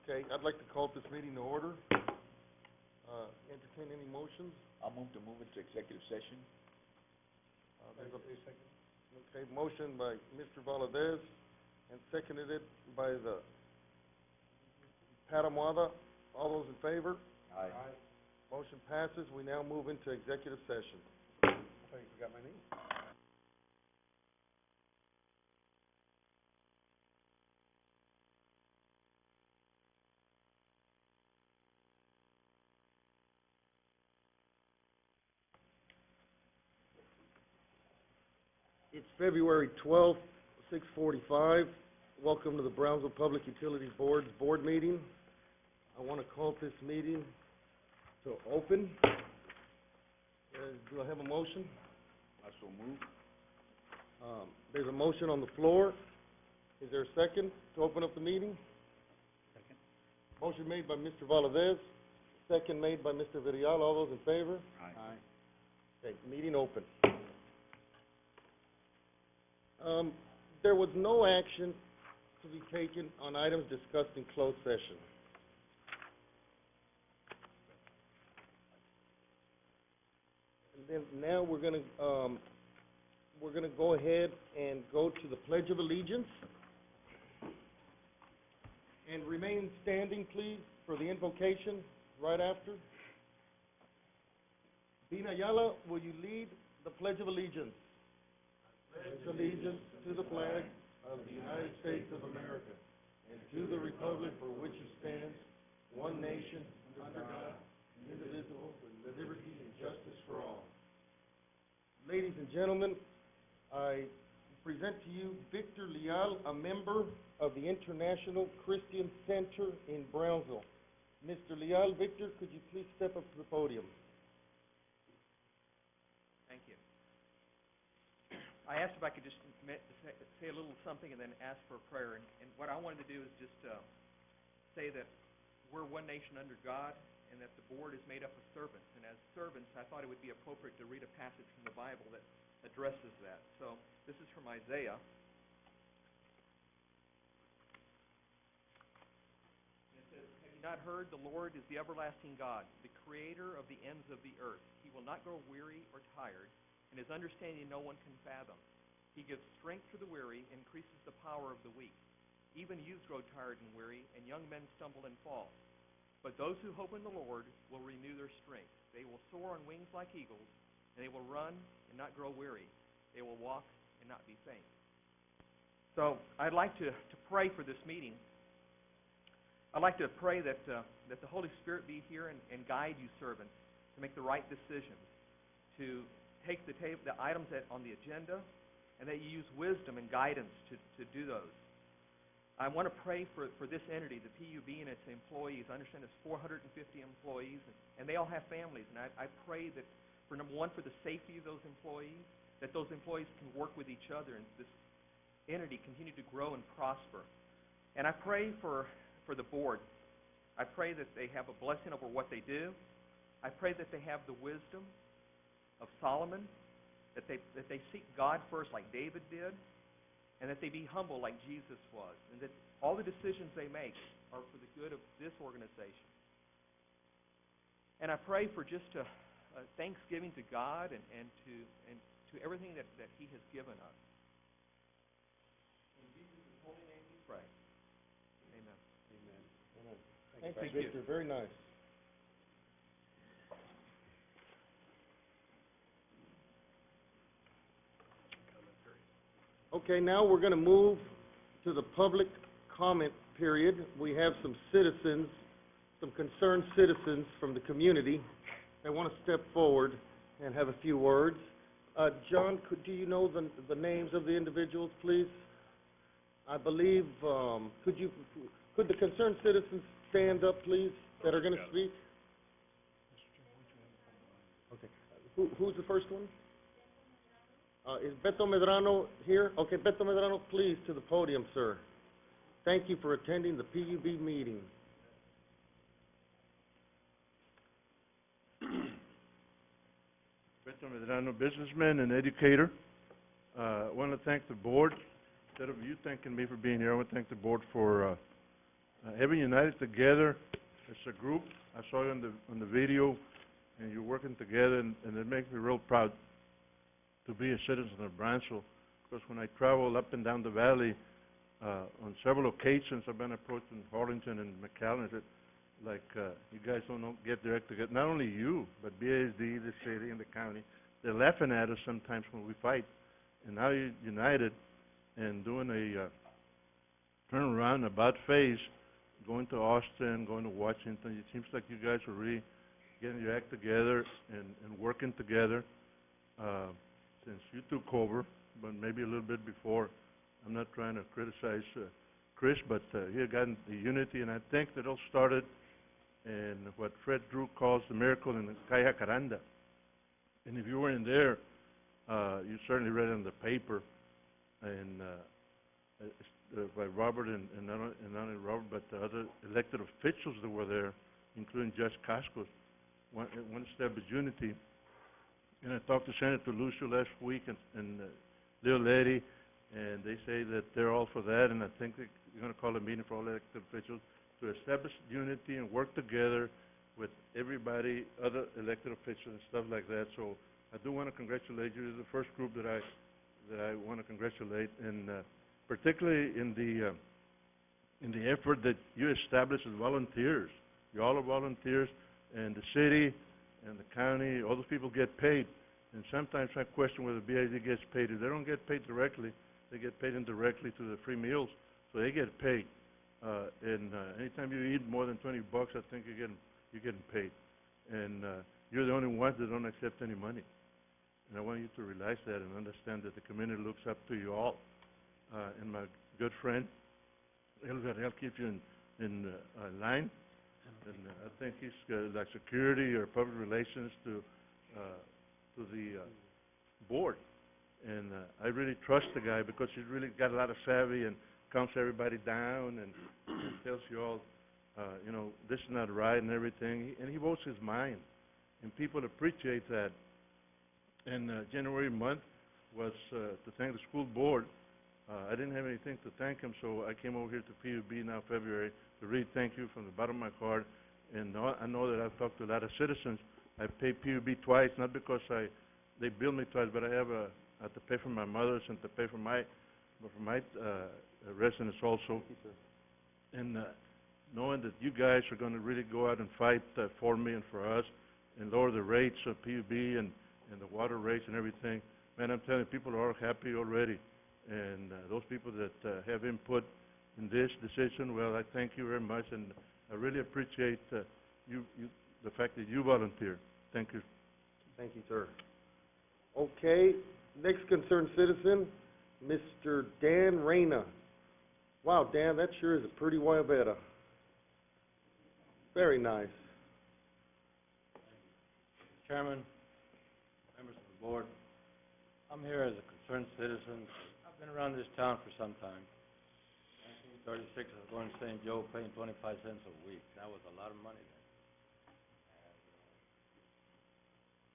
Okay, I'd like to call this meeting to order. Entertain any motions. I'll move into executive session. There's a motion by Mr. Valadez and seconded it by the Patamuada. All those in favor? Aye. Motion passes. We now move into executive session. I thought you forgot my name. It's February 12th, 6:45. Welcome to the Brownsville Public Utilities Board's board meeting. I want to call this meeting to open. Do I have a motion? I so move. There's a motion on the floor. Is there a second to open up the meeting? Second. Motion made by Mr. Valadez, second made by Mr. Villarreal. All those in favor? Aye. Okay, meeting open. There was no action to be taken on items discussed in closed session. And then now we're gonna go ahead and go to the Pledge of Allegiance. And remain standing, please, for the invocation right after. Dina Ayala, will you lead the Pledge of Allegiance? Pledge allegiance to the flag of the United States of America and to the republic for which it stands, one nation, under God, indivisible, with liberty and justice for all. Ladies and gentlemen, I present to you Victor Leal, a member of the International Christian Center in Brownsville. Mr. Leal, Victor, could you please step up to the podium? Thank you. I asked if I could just say a little something and then ask for a prayer. And what I wanted to do is just say that we're one nation under God and that the board is made up of servants. And as servants, I thought it would be appropriate to read a passage from the Bible that addresses that. So this is from Isaiah. And it says, "Have you not heard? The Lord is the everlasting God, the creator of the ends of the earth. He will not grow weary or tired, and his understanding no one can fathom. He gives strength to the weary, increases the power of the weak. Even youths grow tired and weary, and young men stumble and fall. But those who hope in the Lord will renew their strength. They will soar on wings like eagles, and they will run and not grow weary. They will walk and not be faint." So I'd like to pray for this meeting. I'd like to pray that the Holy Spirit be here and guide you servants to make the right decisions, to take the items on the agenda, and that you use wisdom and guidance to do those. I want to pray for this entity, the PUB and its employees. I understand there's 450 employees, and they all have families. And I pray that, for number one, for the safety of those employees, that those employees can work with each other and this entity continue to grow and prosper. And I pray for the board. I pray that they have a blessing over what they do. I pray that they have the wisdom of Solomon, that they seek God first like David did, and that they be humble like Jesus was, and that all the decisions they make are for the good of this organization. And I pray for just a thanksgiving to God and to everything that He has given us. In Jesus' holy name we pray. Amen. Amen. Thank you, Victor. Very nice. Okay, now we're going to move to the public comment period. We have some citizens, some concerned citizens from the community that want to step forward and have a few words. John, do you know the names of the individuals, please? I believe, could the concerned citizens stand up, please, that are going to speak? Okay. Who's the first one? Is Beto Medrano here? Okay, Beto Medrano, please, to the podium, sir. Thank you for attending the PUB meeting. Beto Medrano, businessman and educator. I want to thank the board. Instead of you thanking me for being here, I want to thank the board for having united together as a group. I saw you on the video, and you're working together, and it makes me real proud to be a citizen of Brownsville, because when I travel up and down the valley, on several occasions, I've been approaching Harlingen and McAllen, that, you guys don't get direct together. Not only you, but BASD, the city, and the county, they're laughing at us sometimes when we fight. And now you're united and doing a turnaround, about face, going to Austin, going to Washington. It seems like you guys are really getting your act together and working together since you took over, but maybe a little bit before. I'm not trying to criticize Chris, but he had gotten the unity, and I think that all started in what Fred Drew calls the miracle in the Calle Jacaranda. And if you weren't there, you certainly read it in the paper, and by Robert and not only Robert, but the other elected officials that were there, including Judge Cascos, one step is unity. And I talked to Senator Lucio last week and Leo Letty, and they say that they're all for that, and I think they're going to call a meeting for all elected officials to establish unity and work together with everybody, other elected officials and stuff like that. So I do want to congratulate you. You're the first group that I want to congratulate, and particularly in the effort that you established as volunteers. You all are volunteers, and the city and the county, all those people get paid. And sometimes I question whether BID gets paid. If they don't get paid directly, they get paid indirectly through the free meals, so they get paid. Anytime you eat more than $20, I think you're getting paid. And you're the only ones that don't accept any money. And I want you to realize that and understand that the community looks up to you all. And my good friend, Elgar, he'll keep you in line. And I think he's like security or public relations to the board. And I really trust the guy because he's really got a lot of savvy and calms everybody down and tells you all, this is not right and everything. And he votes his mind. And people appreciate that. And January month was to thank the school board. I didn't have anything to thank him, so I came over here to PUB now February to really thank you from the bottom of my heart. And I know that I've talked to a lot of citizens. I pay PUB twice, not because they bill me twice, but I have to pay for my mother's and to pay for my residence also. Thank you, sir. And knowing that you guys are going to really go out and fight for me and for us and lower the rates of PUB and the water rates and everything, man, I'm telling you, people are happy already. And those people that have input in this decision, well, I thank you very much, and I really appreciate the fact that you volunteer. Thank you. Thank you, sir. Okay, next concerned citizen, Mr. Dan Reyna. Wow, Dan, that sure is a pretty Wayabetta. Very nice. Chairman, members of the board, I'm here as a concerned citizen. I've been around this town for some time. 1936, I was going to St. Joe paying 25 cents a week. That was a lot of money then.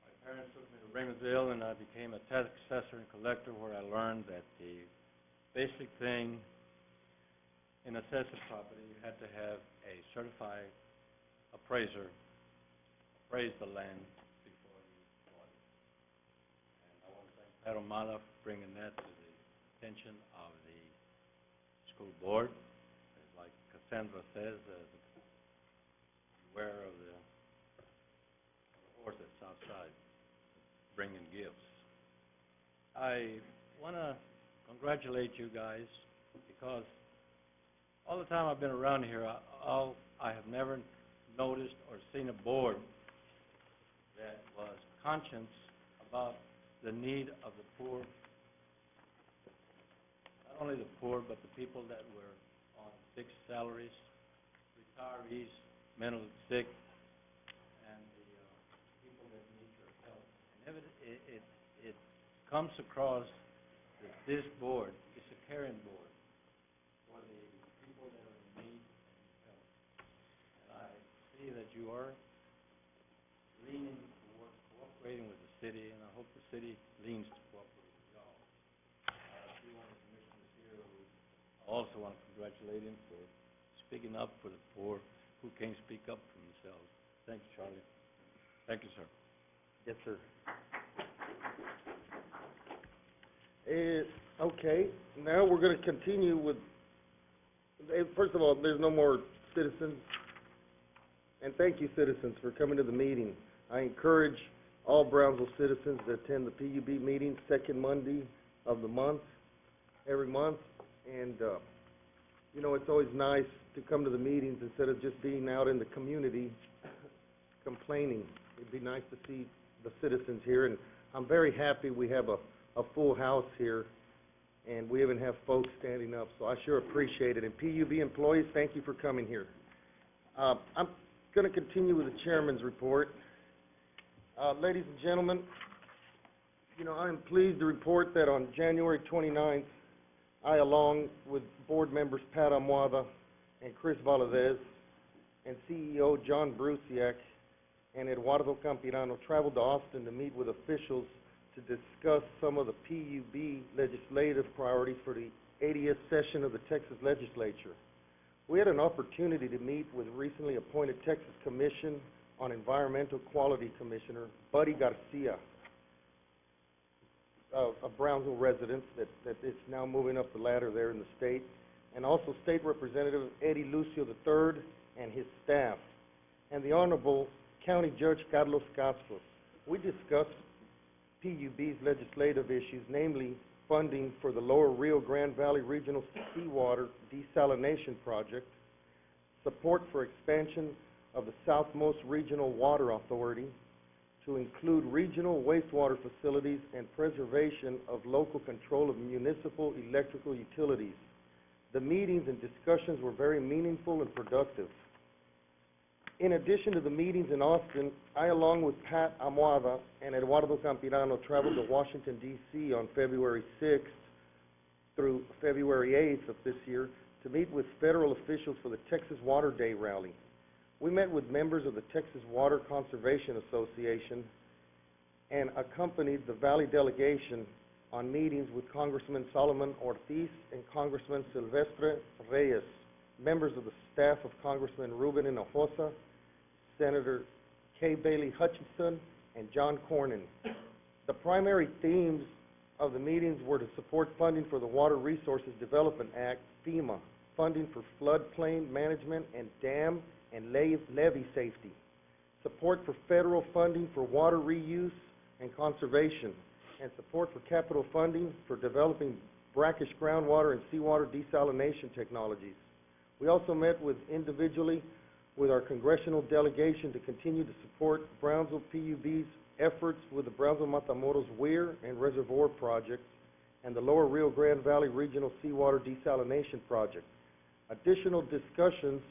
And, my parents took me to Raymondville, and I became a tax assessor and collector, where I learned that the basic thing in assessing property, you had to have a certified appraiser appraise the land before you bought it. And I want to thank Pat O'Mala for bringing that to the attention of the school board. As like Cassandra says, beware of the horse that's outside bringing gifts. I want to congratulate you guys because all the time I've been around here, I have never noticed or seen a board that was conscious about the need of the poor, not only the poor, but the people that were on fixed salaries, retirees, mentally sick, and the people that need your help. And it comes across that this board is a caring board for the people that are in need and help. And I see that you are leaning towards cooperating with the city, and I hope the city leans to cooperate with y'all. I see one of the commissioners here who I also want to congratulate him for speaking up for the poor who can't speak up for themselves. Thank you, Charlie. Thank you, sir. Yes, sir. Okay, now we're gonna continue with, first of all, there's no more citizens. And thank you, citizens, for coming to the meeting. I encourage all Brownsville citizens to attend the PUB meeting, second Monday of the month, every month. And, you know, it's always nice to come to the meetings instead of just being out in the community complaining. It'd be nice to see the citizens here, and I'm very happy we have a full house here, and we even have folks standing up, so I sure appreciate it. And PUB employees, thank you for coming here. I'm gonna continue with the chairman's report. Ladies and gentlemen, you know, I am pleased to report that on January 29th, I, along with board members Pat Amuada and Chris Valadez, and CEO John Brusiak and Eduardo Campirano, traveled to Austin to meet with officials to discuss some of the PUB legislative priorities for the 80th session of the Texas Legislature. We had an opportunity to meet with recently appointed Texas Commission on Environmental Quality Commissioner Buddy Garcia, a Brownsville resident that is now moving up the ladder there in the state, and also State Representative Eddie Lucio III and his staff, and the Honorable County Judge Carlos Castros. We discussed PUB's legislative issues, namely funding for the Lower Rio Grande Valley Regional Seawater Desalination Project, support for expansion of the Southmost Regional Water Authority to include regional wastewater facilities and preservation of local control of municipal electrical utilities. The meetings and discussions were very meaningful and productive. In addition to the meetings in Austin, I, along with Pat Amuada and Eduardo Campirano, traveled to Washington, D.C. on February 6th through February 8th of this year to meet with federal officials for the Texas Water Day rally. We met with members of the Texas Water Conservation Association and accompanied the Valley delegation on meetings with Congressman Solomon Ortiz and Congressman Silvestre Reyes, members of the staff of Congressman Ruben Hinojosa, Senator Kay Bailey Hutchinson, and John Cornyn. The primary themes of the meetings were to support funding for the Water Resources Development Act, FEMA, funding for floodplain management and dam and levee safety, support for federal funding for water reuse and conservation, and support for capital funding for developing brackish groundwater and seawater desalination technologies. We also met individually with our congressional delegation to continue to support Brownsville PUB's efforts with the Brownsville-Matamoros Weir and Reservoir projects and the Lower Rio Grande Valley Regional Seawater Desalination Project. Additional discussions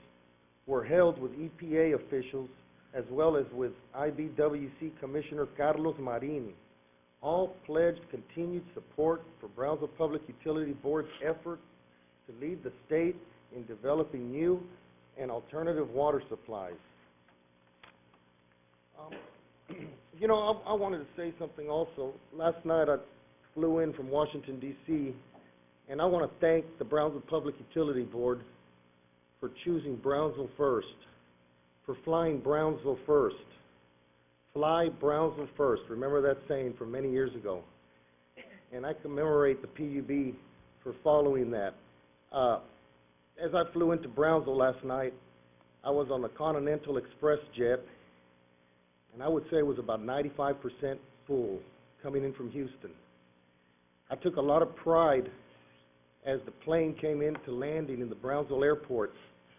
were held with EPA officials as well as with IBWC Commissioner Carlos Marin. All pledged continued support for Brownsville Public Utility Board's effort to lead the state in developing new and alternative water supplies. You know, I wanted to say something also. Last night I flew in from Washington, D.C., and I want to thank the Brownsville Public Utility Board for choosing Brownsville first, for flying Brownsville first. Fly Brownsville first. Remember that saying from many years ago. And I commemorate the PUB for following that. As I flew into Brownsville last night, I was on the Continental Express jet, and I would say it was about 95% full coming in from Houston. I took a lot of pride as the plane came into landing in the Brownsville airport.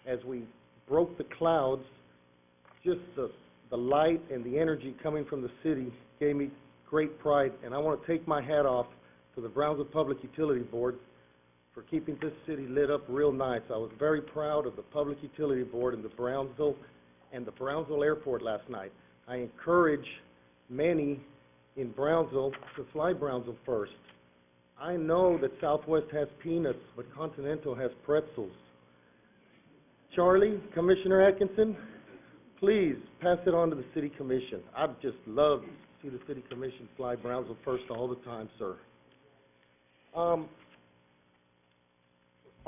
As we broke the clouds, just the light and the energy coming from the city gave me great pride, and I want to take my hat off to the Brownsville Public Utility Board for keeping this city lit up real nice. I was very proud of the Public Utility Board and the Brownsville Airport last night. I encourage many in Brownsville to fly Brownsville first. I know that Southwest has peanuts, but Continental has pretzels. Charlie, Commissioner Atkinson, please pass it on to the City Commission. I'd just love to see the City Commission fly Brownsville first all the time, sir.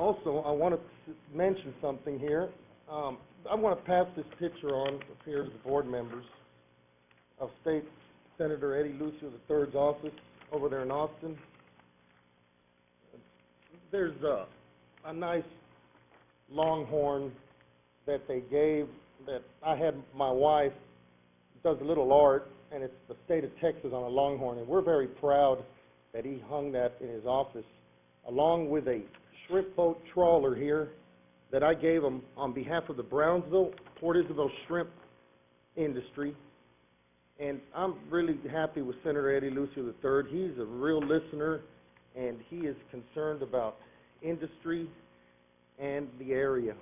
Also, I want to mention something here. I want to pass this picture on up here to the board members of State Senator Eddie Lucio III's office over there in Austin. There's a nice longhorn that they gave that I had my wife does a little art, and it's the state of Texas on a longhorn, and we're very proud that he hung that in his office, along with a shrimp boat trawler here that I gave him on behalf of the Brownsville, Port Isabel shrimp industry. And I'm really happy with Senator Eddie Lucio III. He's a real listener, and he is concerned about industry and the area.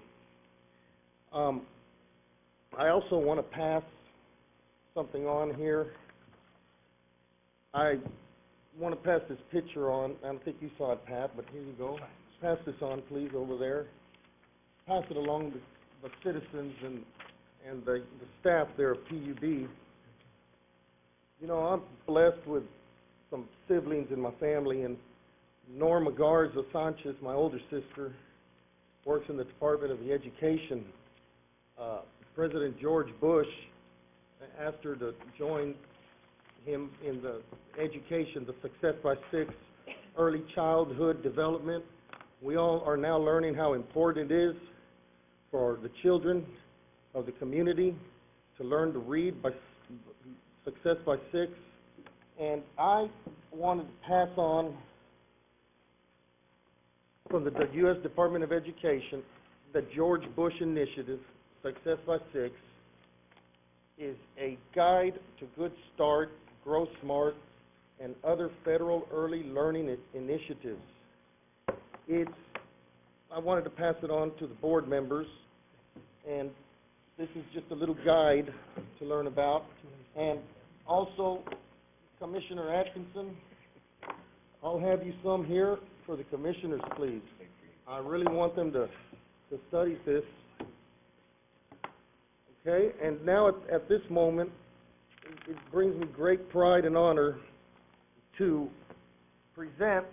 I also want to pass something on here. I want to pass this picture on. I don't think you saw it, Pat, but here you go. Pass this on, please, over there. Pass it along to the citizens and the staff there of PUB. You know, I'm blessed with some siblings in my family, and Norma Garza Sanchez, my older sister, works in the Department of Education. President George Bush asked her to join him in the education, the Success by Six, early childhood development. We all are now learning how important it is for the children of the community to learn to read by Success by Six. And I wanted to pass on from the U.S. Department of Education, the George Bush Initiative, Success by Six, is a guide to good start, grow smart, and other federal early learning initiatives. I wanted to pass it on to the board members, and this is just a little guide to learn about. And also, Commissioner Atkinson, I'll have you some here for the commissioners, please. I really want them to study this. Okay, and now at this moment, it brings me great pride and honor to present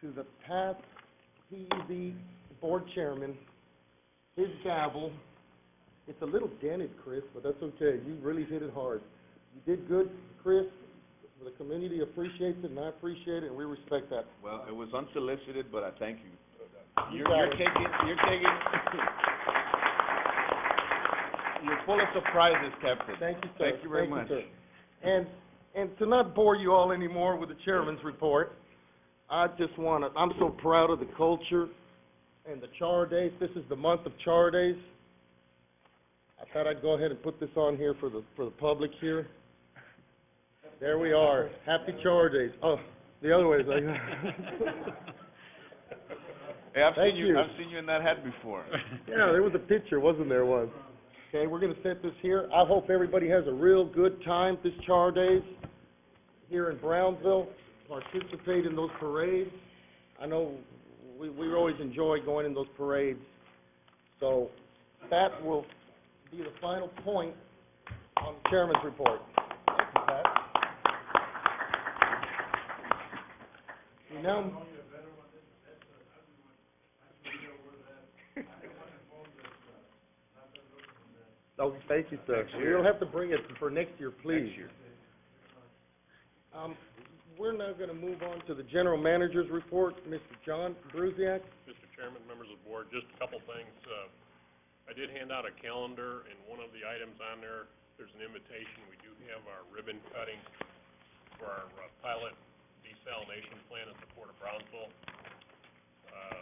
to the past PUB board chairman his gavel. It's a little dented, Chris, but that's okay. You really hit it hard. You did good, Chris. The community appreciates it, and I appreciate it, and we respect that. Well, it was unsolicited, but I thank you. You You're got it. You're full of surprises, Captain. Thank you, sir. Thank you very much. Sir. And to not bore you all anymore with the chairman's report, I just want to, I'm so proud of the culture and the Char Days. This is the month of Char Days. I thought I'd go ahead and put this on here for the public here. There we are. Happy Char Days. Oh, the other way is like Hey, I've Thank you. seen you in that hat before. Yeah, there was a picture, wasn't there, was? Okay, we're going to set this here. I hope everybody has a real good time this Char Days here in Brownsville. Participate in those parades. I know we always enjoy going in those parades. So that will be the final point on the chairman's report. Thank you, Pat. We now... Oh, thank you, sir. You'll have to bring it for next year, please. Next year. We're now going to move on to the general manager's report. Mr. John Brusiak. Mr. Chairman, members of the board, just a couple things. I did hand out a calendar, and one of the items on there, there's an invitation. We do have our ribbon cutting for our pilot desalination plant at the Port of Brownsville,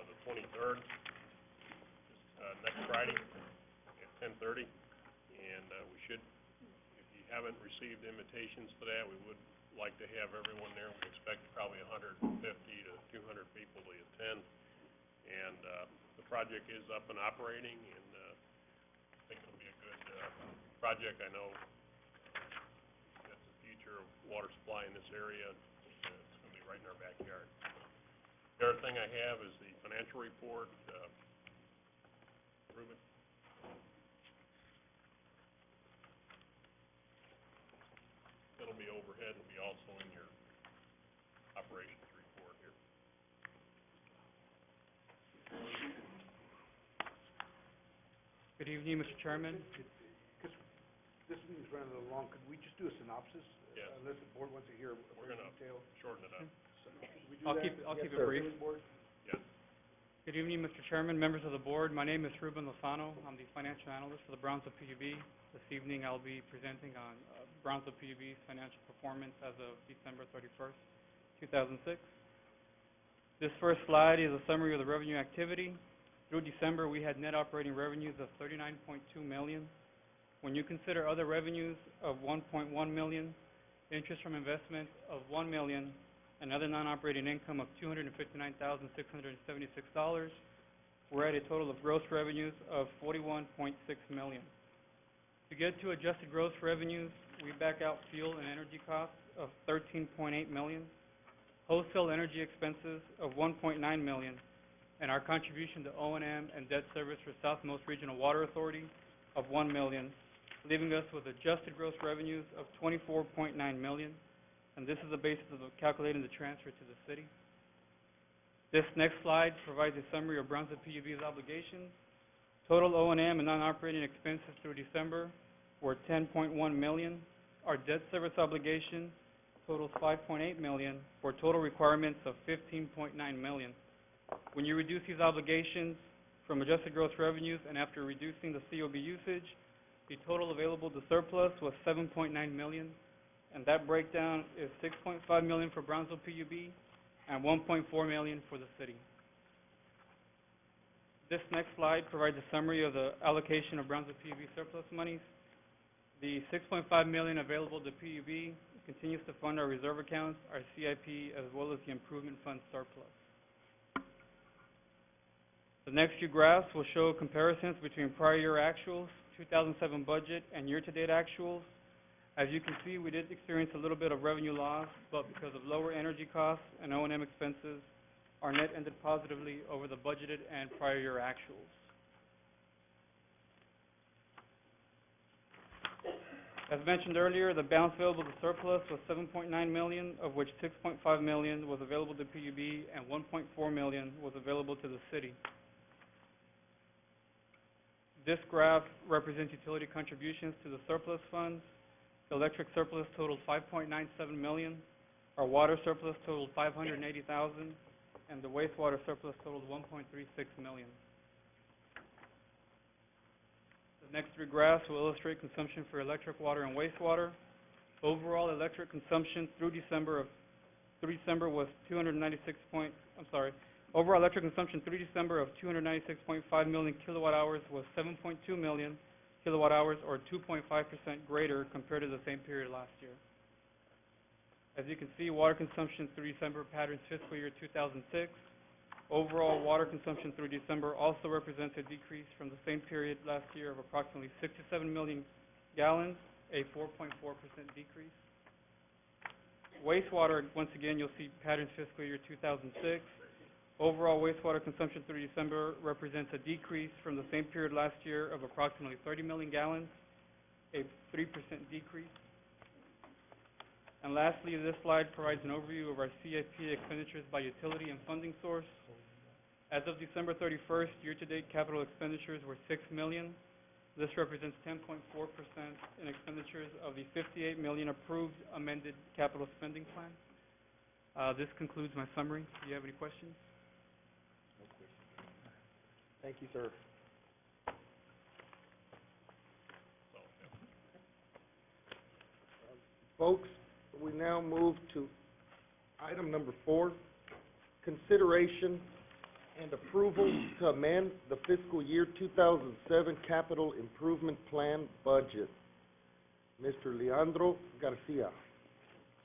the 23rd, next Friday at 10:30. And we should, if you haven't received invitations to that, we would like to have everyone there. We expect probably 150 to 200 people to attend. And the project is up and operating, and I think it'll be a good project. I know that's the future of water supply in this area. It's going to be right in our backyard. The other thing I have is the financial report. Ruben? It'll be overhead. It'll be also in your operations report here. evening, Mr. Chairman. Because this meeting's running a little long, could we just do a synopsis? Yes. Unless the board wants to hear We're very gonna detailed. shorten it up. Could we do I'll that? keep Yes, it sir. brief. Hearing board? Yes. Good evening, Mr. Chairman, members of the board. My name is Ruben Lozano. I'm the financial analyst for the Brownsville PUB. This evening, I'll be presenting on Brownsville PUB's financial performance as of December 31st, 2006. This first slide is a summary of the revenue activity. Through December, we had net operating revenues of $39.2 million. When you consider other revenues of $1.1 million, interest from investments of $1 million, and other non-operating income of $259,676, we're at a total of gross revenues of $41.6 million. To get to adjusted gross revenues, we back out fuel and energy costs of $13.8 million, wholesale energy expenses of $1.9 million, and our contribution to O&M and debt service for Southmost Regional Water Authority of $1 million, leaving us with adjusted gross revenues of $24.9 million, and this is the basis of calculating the transfer to the city. This next slide provides a summary of Brownsville PUB's obligations. Total O&M and non-operating expenses through December were $10.1 million. Our debt service obligation totals $5.8 million for total requirements of $15.9 million. When you reduce these obligations from adjusted gross revenues and after reducing the COB usage, the total available to surplus was $7.9 million, and that breakdown is $6.5 million for Brownsville PUB and $1.4 million for the city. This next slide provides a summary of the allocation of Brownsville PUB surplus monies. The $6.5 million available to PUB continues to fund our reserve accounts, our CIP, as well as the improvement fund surplus. The next few graphs will show comparisons between prior year actuals, 2007 budget, and year-to-date actuals. As you can see, we did experience a little bit of revenue loss, but because of lower energy costs and O&M expenses, our net ended positively over the budgeted and prior year actuals. As mentioned earlier, the balance available to surplus was $7.9 million, of which $6.5 million was available to PUB and $1.4 million was available to the city. This graph represents utility contributions to the surplus funds. The electric surplus totaled $5.97 million. Our water surplus totaled $580,000, and the wastewater surplus totaled $1.36 million. The next three graphs will illustrate consumption for electric, water, and wastewater. Overall electric consumption through December was Overall electric consumption through December of 296.5 million kilowatt hours was 7.2 million kilowatt hours, or 2.5% greater compared to the same period last year. As you can see, water consumption through December patterns fiscal year 2006. Overall water consumption through December also represents a decrease from the same period last year of approximately 67 million gallons, a 4.4% decrease. Wastewater, once again, you'll see patterns fiscal year 2006. Overall wastewater consumption through December represents a decrease from the same period last year of approximately 30 million gallons, a 3% decrease. And lastly, this slide provides an overview of our CIP expenditures by utility and funding source. As of December 31st, year-to-date capital expenditures were $6 million. This represents 10.4% in expenditures of the $58 million approved amended capital spending plan. This concludes my summary. Do you have any questions? Thank you, sir. So, yeah. Folks, we now move to item number 4, consideration and approval to amend the fiscal year 2007 capital improvement plan budget. Mr. Leandro Garcia.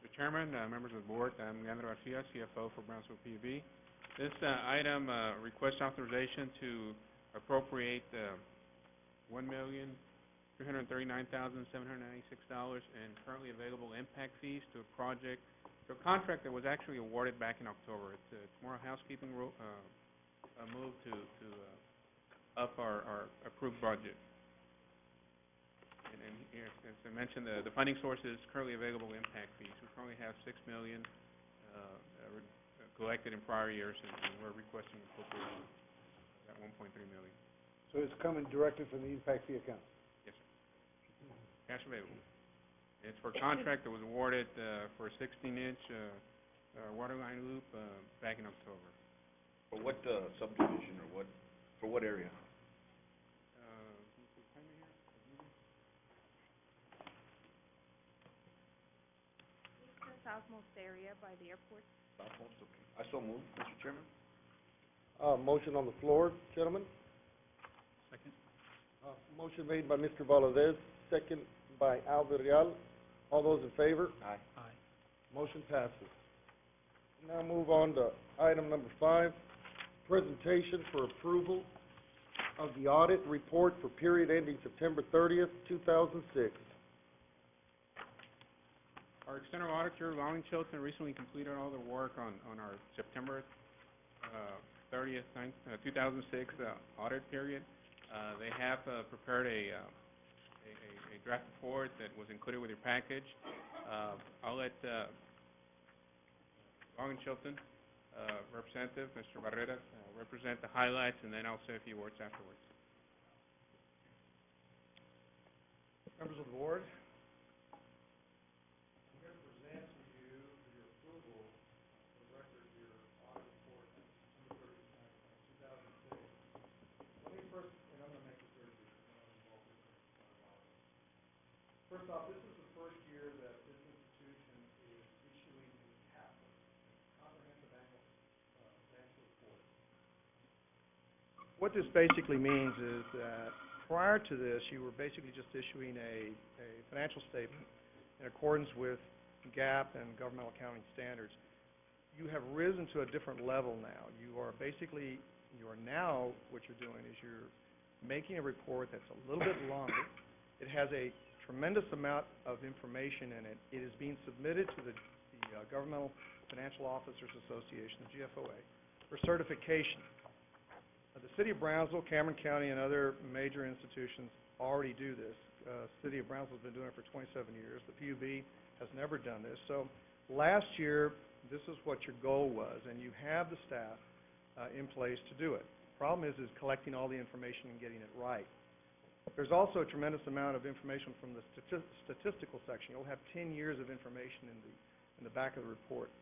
Mr. Chairman, members of the board, I'm Leandro Garcia, CFO for Brownsville PUB. This item requests authorization to appropriate $1,339,796 in currently available impact fees to a project, to a contract that was actually awarded back in October. It's more a housekeeping move to up our approved budget. And here, as I mentioned, the funding source is currently available impact fees. We currently have $6 million collected in prior years, and we're requesting appropriation of that $1.3 million. So it's coming directly from the impact fee account? Yes, sir. Cash available. It's for a contract that was awarded, for a 16-inch, water line loop, back in October. For what, subdivision or what, for what area? The southmost area by the airport. Southmost, okay. I so move, Mr. Chairman. Motion on the floor, gentlemen. Second. Motion made by Mr. Valadez, second by Al Villarreal. All those in favor? Aye. Motion passes. Now move on to item number 5, presentation for approval of the audit report for period ending September 30th, 2006. Our external auditor, Long & Chilton, recently completed all the work on our September 30th, 2006 audit period. They have prepared a draft report that was included with your package. I'll let Long & Chilton representative, Mr. Barrera, represent the highlights, and then I'll say a few words afterwards. Members of the board, I'm here to present to you for your approval, for the record, your audit report for September 30th, 2006. Let me first, and I'm going to make this very brief, because I'm involved in this for a while. First off, this is the first year that this institution is issuing the CAFR, Comprehensive Annual Financial Report. What this basically means is that prior to this, you were basically just issuing a financial statement in accordance with GAAP and governmental accounting standards. You have risen to a different level now. You are now, what you're doing is you're making a report that's a little bit longer. It has a tremendous amount of information in it. It is being submitted to the Governmental Financial Officers Association, the GFOA, for certification. The City of Brownsville, Cameron County, and other major institutions already do this. City of Brownsville's been doing it for 27 years. The PUB has never done this. So last year, this is what your goal was, and you have the staff in place to do it. The problem is collecting all the information and getting it right. There's also a tremendous amount of information from the statistical section. You'll have 10 years of information in the back of the report.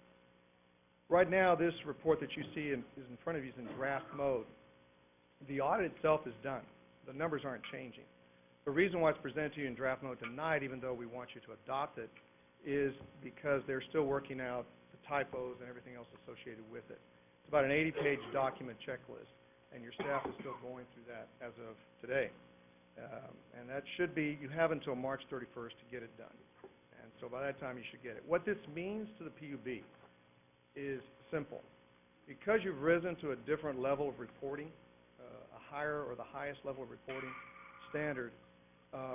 Right now, this report that you see is in front of you is in draft mode. The audit itself is done. The numbers aren't changing. The reason why it's presented to you in draft mode tonight, even though we want you to adopt it, is because they're still working out the typos and everything else associated with it. It's about an 80-page document checklist, and your staff is still going through that as of today. And that should be, you have until March 31st to get it done. And so by that time, you should get it. What this means to the PUB is simple. Because you've risen to a different level of reporting, a higher or the highest level of reporting standard,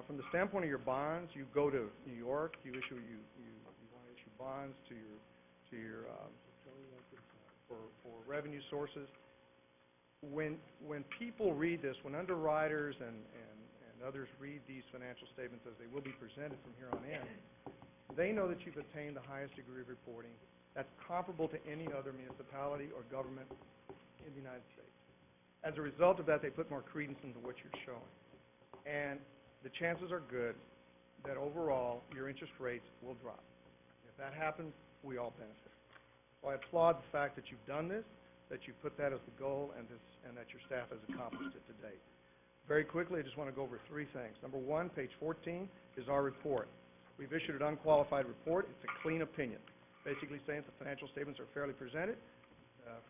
from the standpoint of your bonds, you go to New York, you want to issue bonds to your for revenue sources. When people read this, when underwriters and others read these financial statements as they will be presented from here on in, they know that you've attained the highest degree of reporting that's comparable to any other municipality or government in the United States. As a result of that, they put more credence into what you're showing. And the chances are good that overall your interest rates will drop. If that happens, we all benefit. So I applaud the fact that you've done this, that you put that as the goal, and that your staff has accomplished it to date. Very quickly, I just want to go over 3 things. Number 1, page 14 is our report. We've issued an unqualified report. It's a clean opinion, basically saying that the financial statements are fairly presented,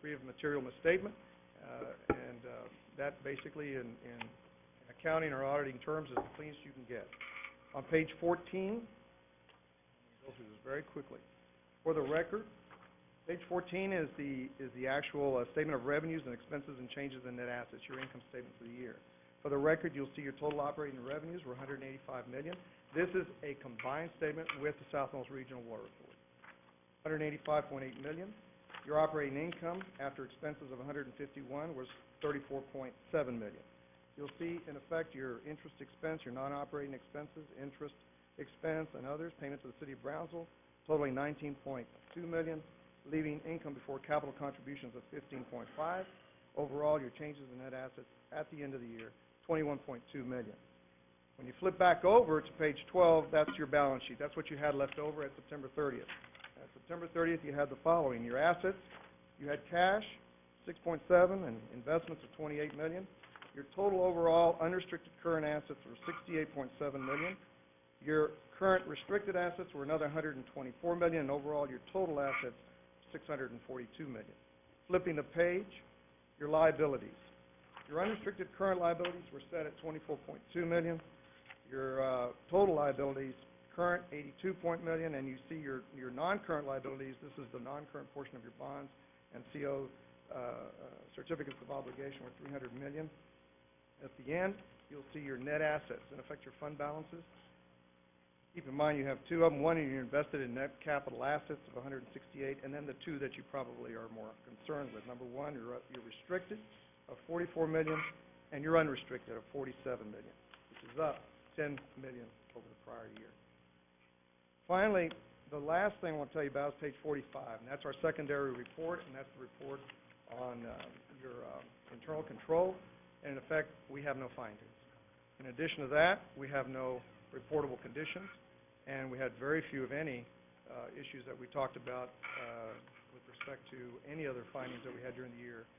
free of material misstatement, and that basically in accounting or auditing terms is the cleanest you can get. On page 14, let me go through this very quickly. For the record, page 14 is the actual statement of revenues and expenses and changes in net assets, your income statement for the year. For the record, you'll see your total operating revenues were $185 million. This is a combined statement with the Southmost Regional Water Report. $185.8 million. Your operating income after expenses of $151 was $34.7 million. You'll see, in effect, your interest expense, your non-operating expenses, interest expense, and others, payment to the City of Brownsville, totaling $19.2 million, leaving income before capital contributions of $15.5. Overall, your changes in net assets at the end of the year, $21.2 million. When you flip back over to page 12, that's your balance sheet. That's what you had left over at September 30th. At September 30th, you had the following. Your assets, you had cash, 6.7, and investments of $28 million. Your total overall unrestricted current assets were $68.7 million. Your current restricted assets were another $124 million, and overall your total assets, $642 million. Flipping the page, your liabilities. Your unrestricted current liabilities were set at $24.2 million. Your total liabilities, current, $82 million, and you see your non-current liabilities. This is the non-current portion of your bonds and CO certificates of obligation were $300 million. At the end, you'll see your net assets, in effect your fund balances. Keep in mind you have two of them. One, you're invested in net capital assets of $168, and then the two that you probably are more concerned with. Number one, you're restricted of $44 million, and you're unrestricted of $47 million, which is up $10 million over the prior year. Finally, the last thing I want to tell you about is page 45, and that's our secondary report, and that's the report on your internal control. And in effect, we have no findings. In addition to that, we have no reportable conditions, and we had very few, if any, issues that we talked about with respect to any other findings that we had during the year.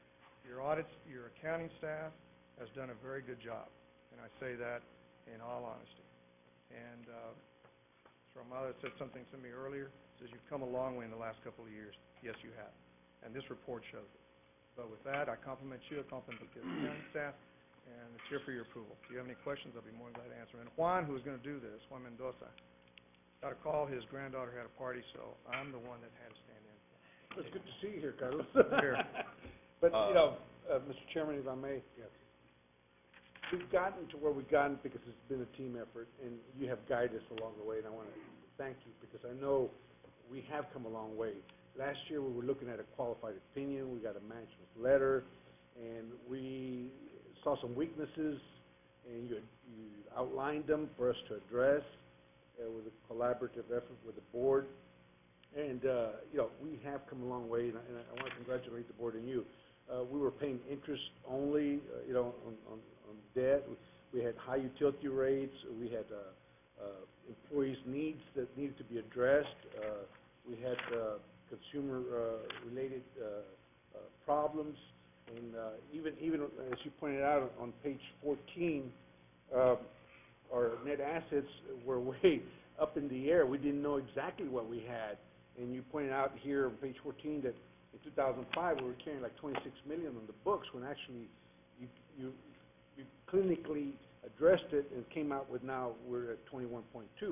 Your audits, your accounting staff has done a very good job, and I say that in all honesty. And Mr. Ahmad said something to me earlier, says you've come a long way in the last couple of years. Yes, you have, and this report shows it. But with that, I compliment you, I compliment the accounting staff, and it's here for your approval. If you have any questions, I'll be more than glad to answer. And Juan, who was going to do this, Juan Mendoza, got a call, his granddaughter had a party, so I'm the one that had to stand in. It's good to see you here, Carlos. Here. But, Mr. Chairman, if I may. Yes. We've gotten to where we've gotten because it's been a team effort, and you have guided us along the way, and I want to thank you because I know we have come a long way. Last year, we were looking at a qualified opinion. We got a management's letter, and we saw some weaknesses, and you outlined them for us to address with a collaborative effort with the board. And, we have come a long way, and I want to congratulate the board and you. We were paying interest only, on debt. We had high utility rates. We had employees' needs that needed to be addressed. We had consumer-related problems, and even as you pointed out on page 14, our net assets were way up in the air. We didn't know exactly what we had, and you pointed out here on page 14 that in 2005 we were carrying like $26 million on the books when actually you clinically addressed it and came out with now we're at 21.2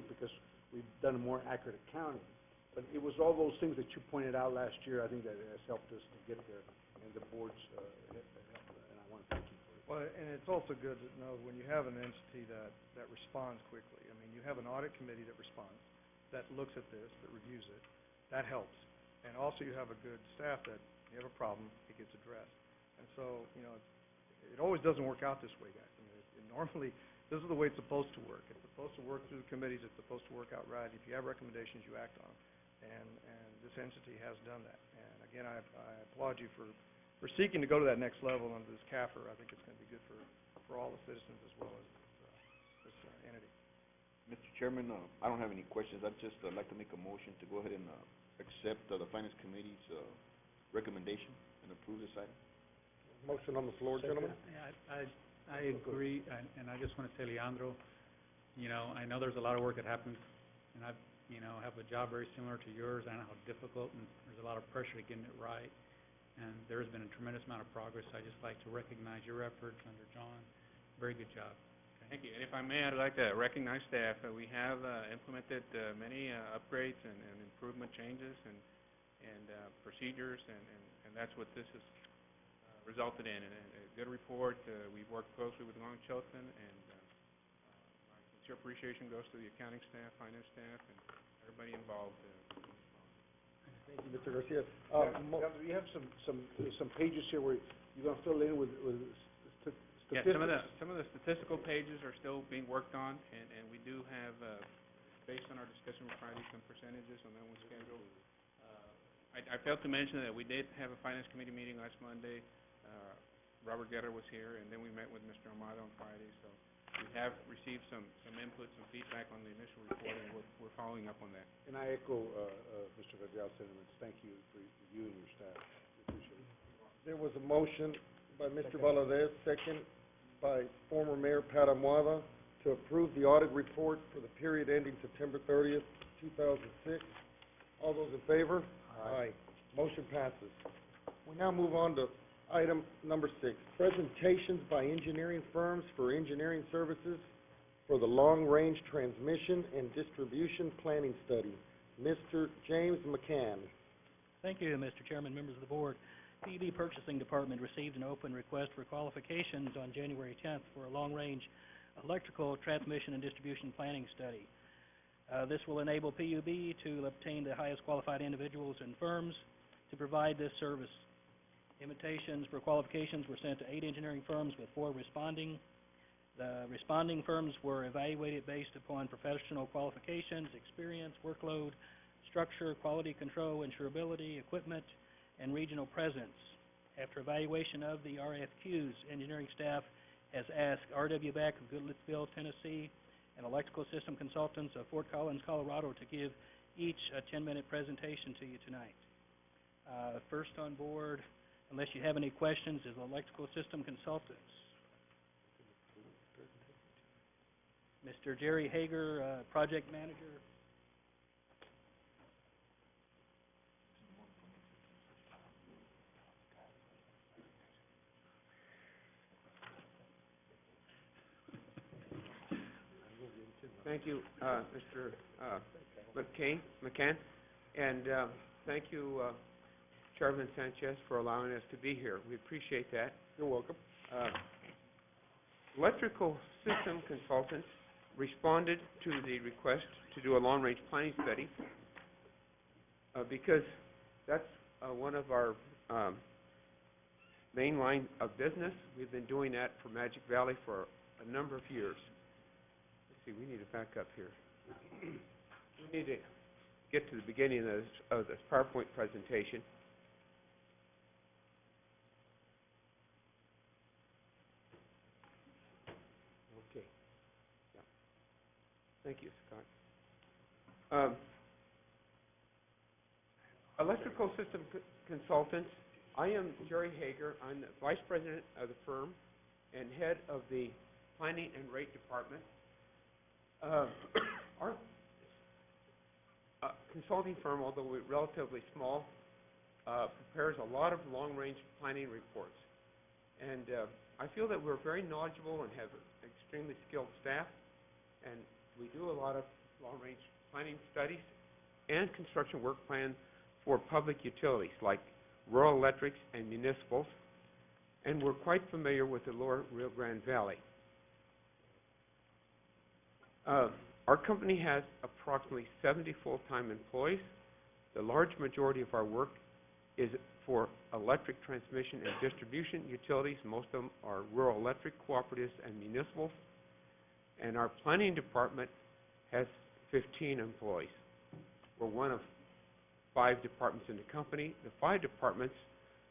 because we've done a more accurate accounting. But it was all those things that you pointed out last year, I think, that has helped us to get there, and the board's helped, and I want to thank you for it. Well, and it's also good to know when you have an entity that responds quickly. I mean, you have an audit committee that responds, that looks at this, that reviews it. That helps. And also you have a good staff that you have a problem, it gets addressed. And so, it always doesn't work out this way, guys. I mean, normally, this is the way it's supposed to work. It's supposed to work through the committees. It's supposed to work out right. If you have recommendations, you act on them. And this entity has done that. And again, I applaud you for seeking to go to that next level under this CAFR. I think it's going to be good for all the citizens as well as this entity. Mr. Chairman, I don't have any questions. I'd just like to make a motion to go ahead and accept the Finance Committee's recommendation and approve this item. Motion on the floor, gentlemen. Yeah, I agree, and I just want to say, Leandro, I know there's a lot of work that happens, and I have a job very similar to yours. I know how difficult, and there's a lot of pressure to getting it right, and there's been a tremendous amount of progress. I just like to recognize your efforts under John. Very good job. Thank you. And if I may, I'd like to recognize staff. We have implemented many upgrades and improvement changes and procedures, and that's what this has resulted in. A good report. We've worked closely with Long Chilton, and my sincere appreciation goes to the accounting staff, finance staff, and everybody involved. Thank you, Mr. Garcia. You have some pages here where you're going to fill in with yeah, statistics. some of the statistical pages are still being worked on, and we do have, based on our discussion with Friday, some percentages on that one schedule. I failed to mention that we did have a Finance Committee meeting last Monday. Robert Guerra was here, and then we met with Mr. Amado on Friday, so we have received some input, some feedback on the initial report, and we're following up on that. And I echo, Mr. Vidal's sentiments. Thank you for you and your staff. We appreciate it. There was a motion by Mr. Valadez, second by former Mayor Pat Amuada, to approve the audit report for the period ending September 30th, 2006. All those in favor? Aye. Motion passes. We now move on to item number 6, presentations by engineering firms for engineering services for the long-range transmission and distribution planning study. Mr. James McCann. Thank you, Mr. Chairman, members of the board. PUB Purchasing Department received an open request for qualifications on January 10th for a long-range electrical transmission and distribution planning study. This will enable PUB to obtain the highest qualified individuals and firms to provide this service. Invitations for qualifications were sent to 8 engineering firms with 4 responding. The responding firms were evaluated based upon professional qualifications, experience, workload, structure, quality control, insurability, equipment, and regional presence. After evaluation of the RFQs, engineering staff has asked R.W. Beck of Goodlettsville, Tennessee, and electrical system consultants of Fort Collins, Colorado, to give each a 10-minute presentation to you tonight. First on board, unless you have any questions, is electrical system consultants. Mr. Jerry Hager, project manager. Thank you, Mr. McCann, and thank you, Chairman Sanchez, for allowing us to be here. We appreciate that. You're welcome. Electrical system consultants responded to the request to do a long-range planning study because that's one of our main line of business. We've been doing that for Magic Valley for a number of years. Let's see, we need to back up here. We need to get to the beginning of this PowerPoint presentation. Okay. Yeah. Thank you, Scott. Electrical system consultants. I am Jerry Hager. I'm the vice president of the firm and head of the planning and rate department. Our consulting firm, although we're relatively small, prepares a lot of long-range planning reports. And I feel that we're very knowledgeable and have an extremely skilled staff, and we do a lot of long-range planning studies and construction work plans for public utilities like rural electrics and municipals, and we're quite familiar with the lower Rio Grande Valley. Our company has approximately 70 full-time employees. The large majority of our work is for electric transmission and distribution utilities. Most of them are rural electric cooperatives and municipals. And our planning department has 15 employees. We're one of 5 departments in the company. The 5 departments,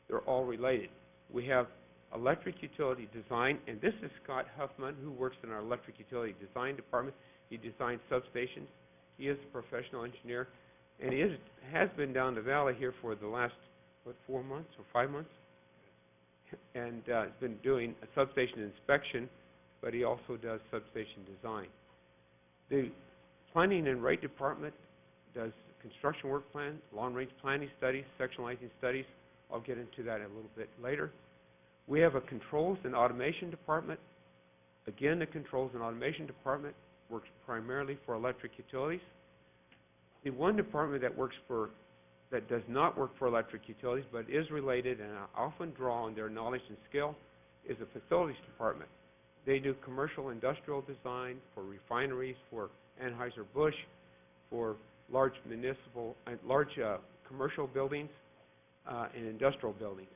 they're all related. We have electric utility design, and this is Scott Huffman, who works in our electric utility design department. He designs substations. He is a professional engineer, and he has been down the valley here for the last, 4 months or 5 months? And has been doing a substation inspection, but he also does substation design. The planning and rate department does construction work plans, long-range planning studies, sectionalizing studies. I'll get into that a little bit later. We have a controls and automation department. Again, the controls and automation department works primarily for electric utilities. The one department that does not work for electric utilities but is related and often draw on their knowledge and skill is the facilities department. They do commercial industrial design for refineries, for Anheuser-Busch, for large commercial buildings and industrial buildings.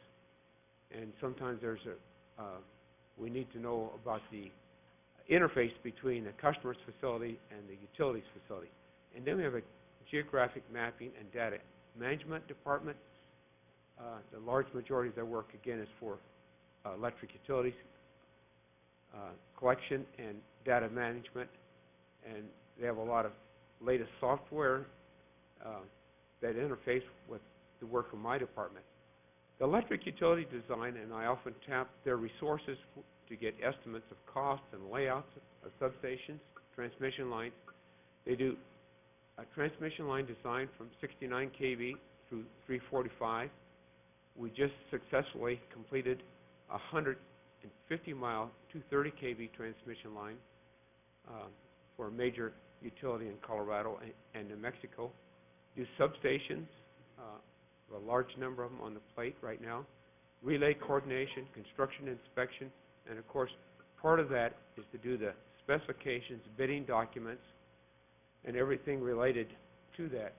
And sometimes we need to know about the interface between the customer's facility and the utilities facility. And then we have a geographic mapping and data management department. The large majority of their work, again, is for electric utilities, collection and data management, and they have a lot of latest software that interface with the work of my department. The electric utility design, and I often tap their resources to get estimates of costs and layouts of substations, transmission lines. They do a transmission line design from 69 kV through 345. We just successfully completed a 150-mile 230 kV transmission line for a major utility in Colorado and New Mexico. Do substations, a large number of them on the plate right now, relay coordination, construction inspection, and of course, part of that is to do the specifications, bidding documents, and everything related to that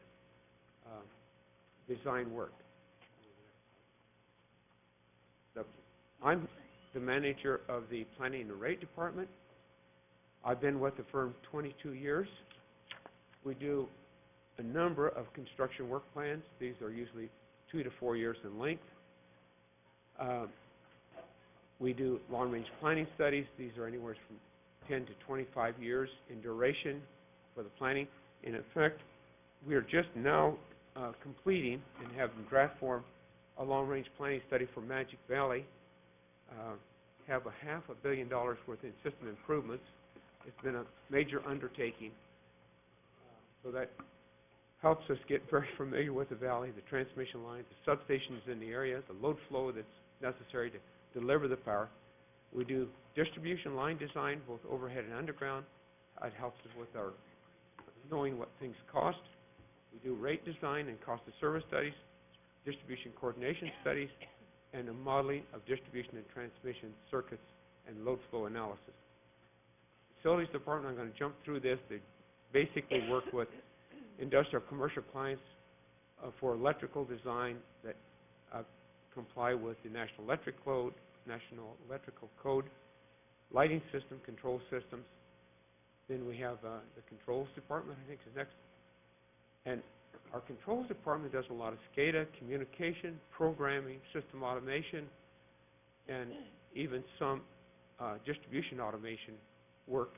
design work. I'm the manager of the Planning and Rate Department. I've been with the firm 22 years. We do a number of construction work plans. These are usually 2 to 4 years in length. We do long-range planning studies. These are anywhere from 10 to 25 years in duration for the planning. And in fact, we are just now completing and have in draft form a long-range planning study for Magic Valley. Have $500 million worth in system improvements. It's been a major undertaking. So that helps us get very familiar with the valley, the transmission lines, the substations in the area, the load flow that's necessary to deliver the power. We do distribution line design, both overhead and underground. It helps us with our knowing what things cost. We do rate design and cost of service studies, distribution coordination studies, and the modeling of distribution and transmission circuits and load flow analysis. Facilities department, I'm going to jump through this. They basically work with industrial commercial clients for electrical design that comply with the National Electrical Code, lighting system, control systems. Then we have the controls department, I think is next. And our controls department does a lot of SCADA, communication, programming, system automation, and even some distribution automation work.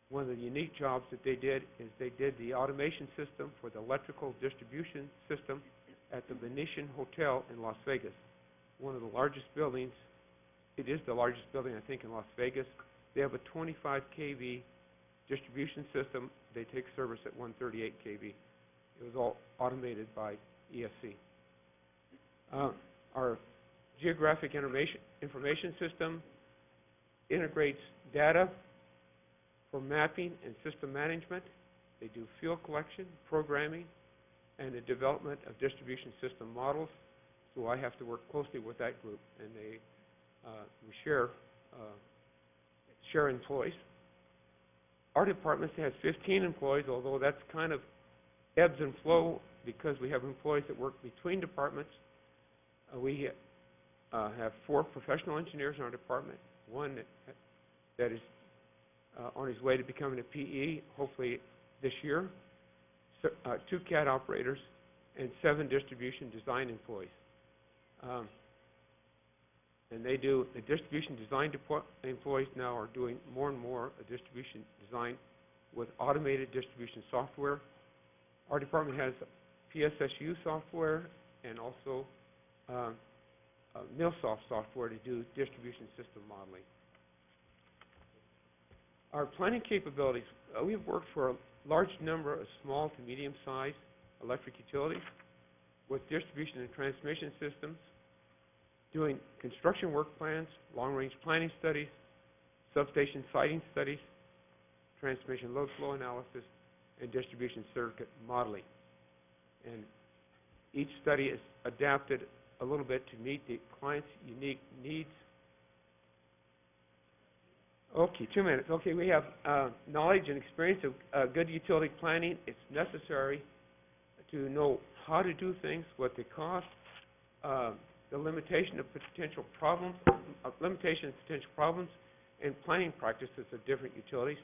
One of the unique jobs that they did is they did the automation system for the electrical distribution system at the Venetian Hotel in Las Vegas. One of the largest buildings. It is the largest building, I think, in Las Vegas. They have a 25 kV distribution system. They take service at 138 kV. It was all automated by ESC. Our geographic information system integrates data for mapping and system management. They do field collection, programming, and the development of distribution system models. So I have to work closely with that group, and we share employees. Our department has 15 employees, although that's kind of ebbs and flow because we have employees that work between departments. We have 4 professional engineers in our department, one that is on his way to becoming a PE, hopefully this year, 2 CAD operators, and 7 distribution design employees. And they do, the distribution design employees now are doing more and more distribution design with automated distribution software. Our department has PSSU software and also MillSoft software to do distribution system modeling. Our planning capabilities, we've worked for a large number of small to medium-sized electric utilities with distribution and transmission systems, doing construction work plans, long-range planning studies, substation siting studies, transmission load flow analysis, and distribution circuit modeling. And each study is adapted a little bit to meet the client's unique needs. Okay, 2 minutes. Okay, we have knowledge and experience of good utility planning. It's necessary to know how to do things, what they cost, the limitation of potential problems, and planning practices of different utilities.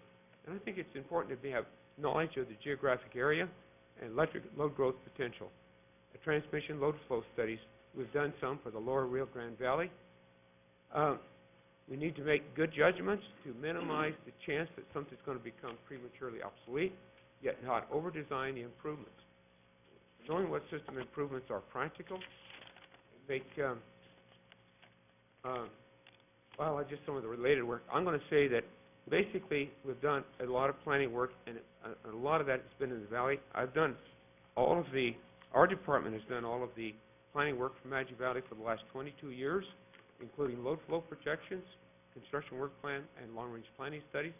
And I think it's important to have knowledge of the geographic area and electric load growth potential. The transmission load flow studies We've done some for the lower Rio Grande Valley. We need to make good judgments to minimize the chance that something's going to become prematurely obsolete, yet not over-design the improvements. Knowing what system improvements are practical, make, just some of the related work. I'm going to say that basically we've done a lot of planning work, and a lot of that has been in the valley. Our department has done all of the planning work for Magic Valley for the last 22 years, including load flow projections, construction work plan, and long-range planning studies.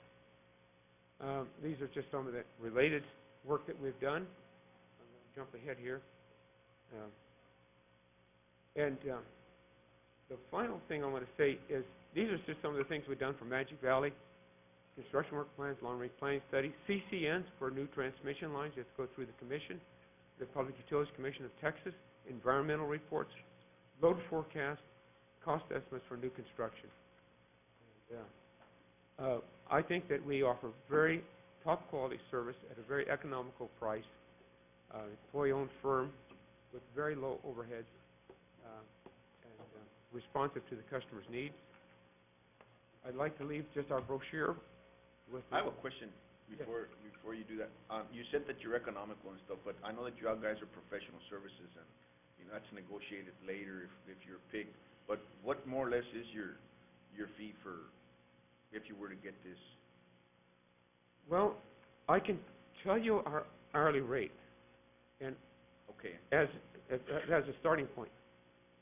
These are just some of the related work that we've done. I'm going to jump ahead here. The final thing I want to say is these are just some of the things we've done for Magic Valley. Construction work plans, long-range planning studies, CCNs for new transmission lines. You have to go through the commission, the Public Utilities Commission of Texas, environmental reports, load forecast, cost estimates for new construction. I think that we offer very top-quality service at a very economical price, employee-owned firm with very low overheads, and responsive to the customer's needs. I'd like to leave just our brochure with... I have a question before you do that. You said that you're economical and stuff, but I know that you guys are professional services, and that's negotiated later if you're picked. But what more or less is your fee for if you were to get this? Well, I can tell you our hourly rate, and okay, as a starting point,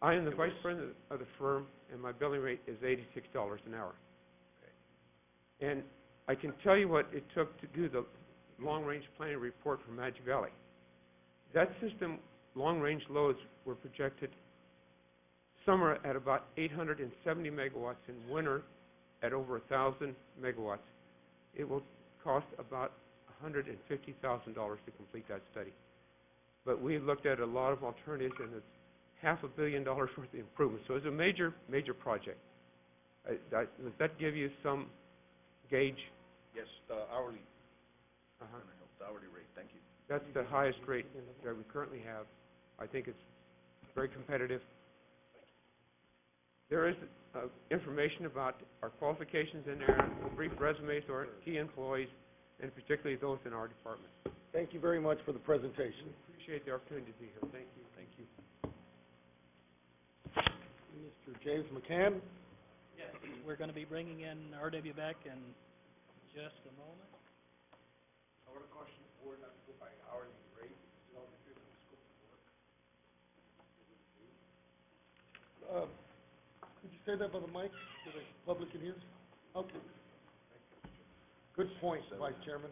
I am the vice president of the firm, and my billing rate is $86 an hour. Okay. And I can tell you what it took to do the long-range planning report for Magic Valley. That system, long-range loads were projected summer at about 870 megawatts, in winter at over 1,000 megawatts. It will cost about $150,000 to complete that study. But we looked at a lot of alternatives, and it's $500 million worth of improvements. So it's a major, major project. Does that give you some gauge? Yes, the hourly. The hourly rate. Thank you. That's the highest rate that we currently have. I think it's very competitive. There is information about our qualifications in there, brief resumes to our key employees, and particularly those in our department. Thank you very much for the presentation. Appreciate the opportunity to be here. Thank you. Thank you. Mr. James McCann? Yes, we're going to be bringing in R.W. Beck in just a moment. I want to caution the board not to go by hourly rate. It's all depending on the scope of work. Could you say that by the mic so the public can hear? Okay. Good point, Vice Chairman.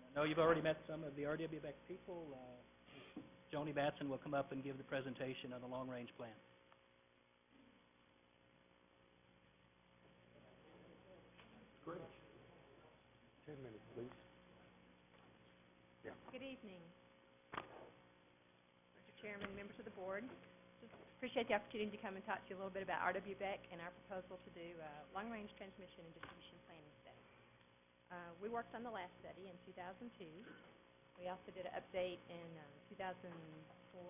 I know you've already met some of the R.W. Beck people. Joni Batson will come up and give the presentation on the long-range plan. Great. 10 minutes, please. Good evening, Mr. Chairman, members of the board. Just appreciate the opportunity to come and talk to you a little bit about R.W. Beck and our proposal to do a long-range transmission and distribution planning study. We worked on the last study in 2002. We also did an update in 2004,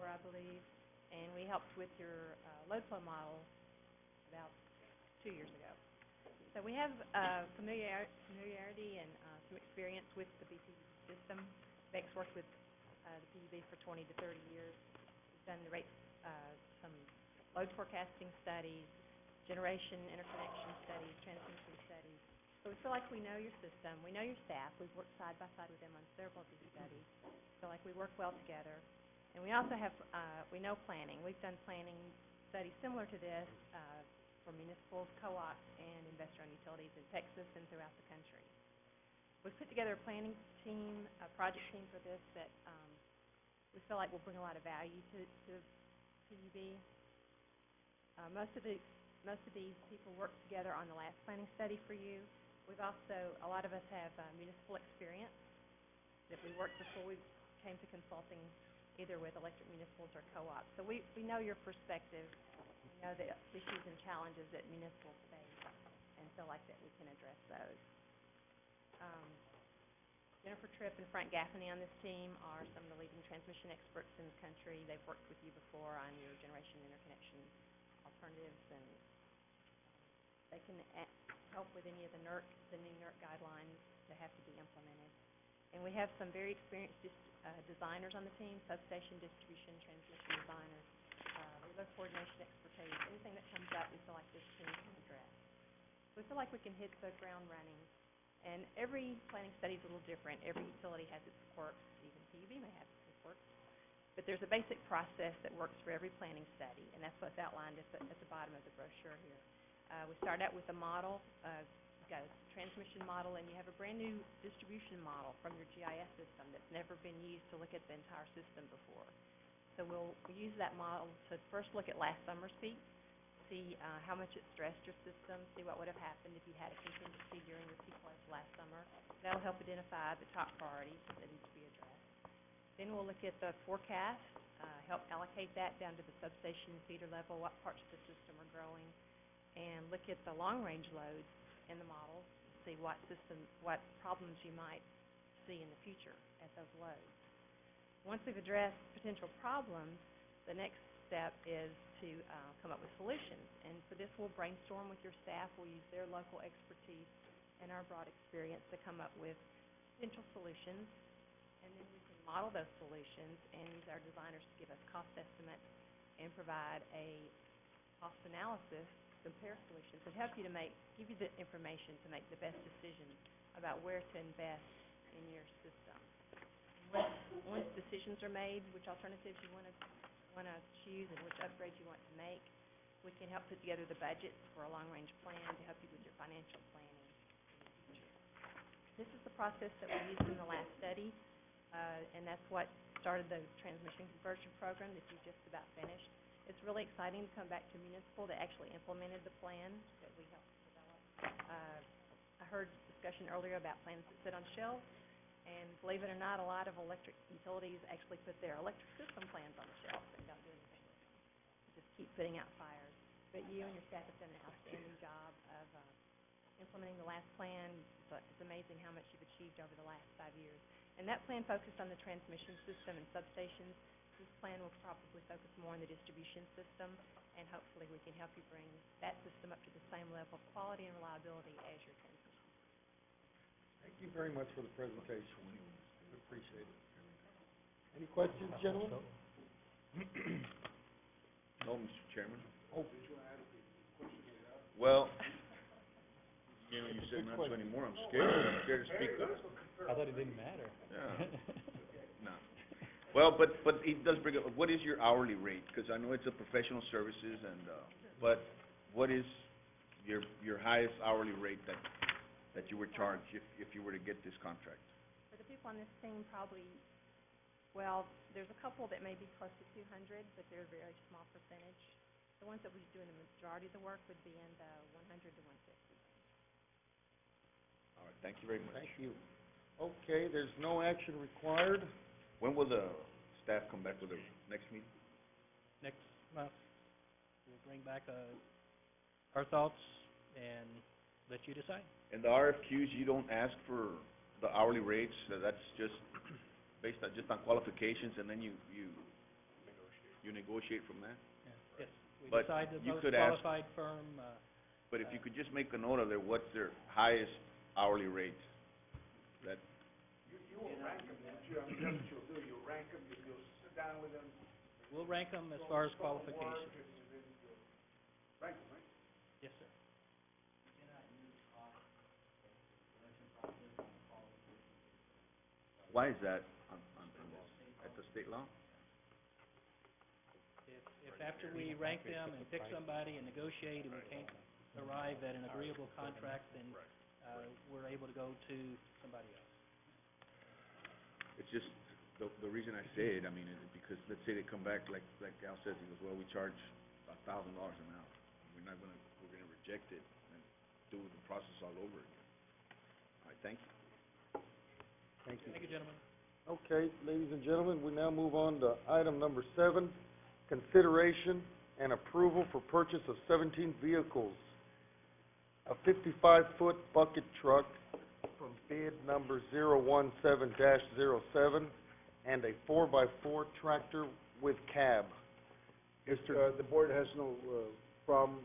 I believe, and we helped with your load flow model about 2 years ago. So we have familiarity and some experience with the BPU system. Beck's worked with the PUB for 20 to 30 years. We've done some load forecasting studies, generation interconnection studies, transmission studies. So we feel like we know your system, we know your staff. We've worked side by side with them on several of these studies. Feel like we work well together. And we also have, we know planning. We've done planning studies similar to this for municipals, co-ops, and investor-owned utilities in Texas and throughout the country. We've put together a planning team, a project team for this that we feel like will bring a lot of value to PUB. Most of these people worked together on the last planning study for you. We've also, a lot of us have municipal experience that we worked before we came to consulting, either with electric municipals or co-ops. So we know your perspective. We know the issues and challenges that municipals face and feel like that we can address those. Jennifer Tripp and Frank Gaffney on this team are some of the leading transmission experts in the country. They've worked with you before on your generation interconnection alternatives, and they can help with any of the new NERC guidelines that have to be implemented. And we have some very experienced designers on the team, substation, distribution, transmission designers, with their coordination expertise. Anything that comes up, we feel like this team can address. We feel like we can hit the ground running. And every planning study is a little different. Every utility has its quirks. Even PUB may have its quirks. But there's a basic process that works for every planning study, and that's what's outlined at the bottom of the brochure here. We start out with a model. You've got a transmission model, and you have a brand-new distribution model from your GIS system that's never been used to look at the entire system before. So we'll use that model to first look at last summer's peak, see how much it stressed your system, see what would have happened if you had a contingency during your peak loads last summer. That'll help identify the top priorities that need to be addressed. Then we'll look at the forecast, help allocate that down to the substation and feeder level, what parts of the system are growing, and look at the long-range loads in the models, see what problems you might see in the future at those loads. Once we've addressed potential problems, the next step is to come up with solutions. And for this, we'll brainstorm with your staff. We'll use their local expertise and our broad experience to come up with potential solutions. And then we can model those solutions and use our designers to give us cost estimates and provide a cost analysis, compare solutions, and help you to give you the information to make the best decisions about where to invest in your system. Once decisions are made, which alternatives you want to choose and which upgrades you want to make, we can help put together the budgets for a long-range plan to help you with your financial planning in the future. This is the process that we used in the last study, and that's what started the transmission conversion program that you just about finished. It's really exciting to come back to municipal that actually implemented the plan that we helped develop. I heard discussion earlier about plans that sit on shelves. And believe it or not, a lot of electric utilities actually put their electric system plans on the shelf and don't do anything with them. Just keep putting out fires. But you and your staff have done an outstanding job of implementing the last plan. It's amazing how much you've achieved over the last 5 years. And that plan focused on the transmission system and substations. This plan will probably focus more on the distribution system, and hopefully we can help you bring that system up to the same level of quality and reliability as your transmission. Thank you very much for the presentation. We appreciate it. Any questions, gentlemen? No, Mr. Chairman. Oh. Well, you said not to anymore. I'm scared. I'm scared to speak up. I thought it didn't matter. Yeah. No. Well, but it does bring up, what is your hourly rate? Because I know it's a professional services and, but what is your highest hourly rate that you were charged if you were to get this contract? For the people on this team, probably, well, there's a couple that may be close to 200, but they're a very small percentage. The ones that we do the majority of the work would be in the 100 to 150. All right, thank you very much. Thank you. Okay, there's no action required. When will the staff come back with the next meeting? Next month, we'll bring back our thoughts and let you decide. And the RFQs, you don't ask for the hourly rates, so that's just based on, just on qualifications, and then you negotiate from there? Yeah. Yes, we But decide the you most could ask- qualified firm, But if you could just make a note of their, what's their highest hourly rate, that, You will rank them, that's what you'll do, you'll rank them, you'll sit down with them. we'll rank them as far as scope of work, qualifications. and then you'll rank them, right? Yes, sir. why is that on this, at the state law? If after we rank them and pick somebody and negotiate and we can't arrive at an agreeable contract, then we're able to go to somebody else. It's just, the reason I say it, I mean, is because, let's say they come back, like Al says, he goes, well, we charge $1,000 an hour. We're gonna reject it and do the process all over again. All right, thank you. Thank you. Thank you, gentlemen. Okay, ladies and gentlemen, we now move on to item number 7, consideration and approval for purchase of 17 vehicles. A 55-foot bucket truck, from bid number 017-07 and a 4x4 tractor with cab. The board has no, problem,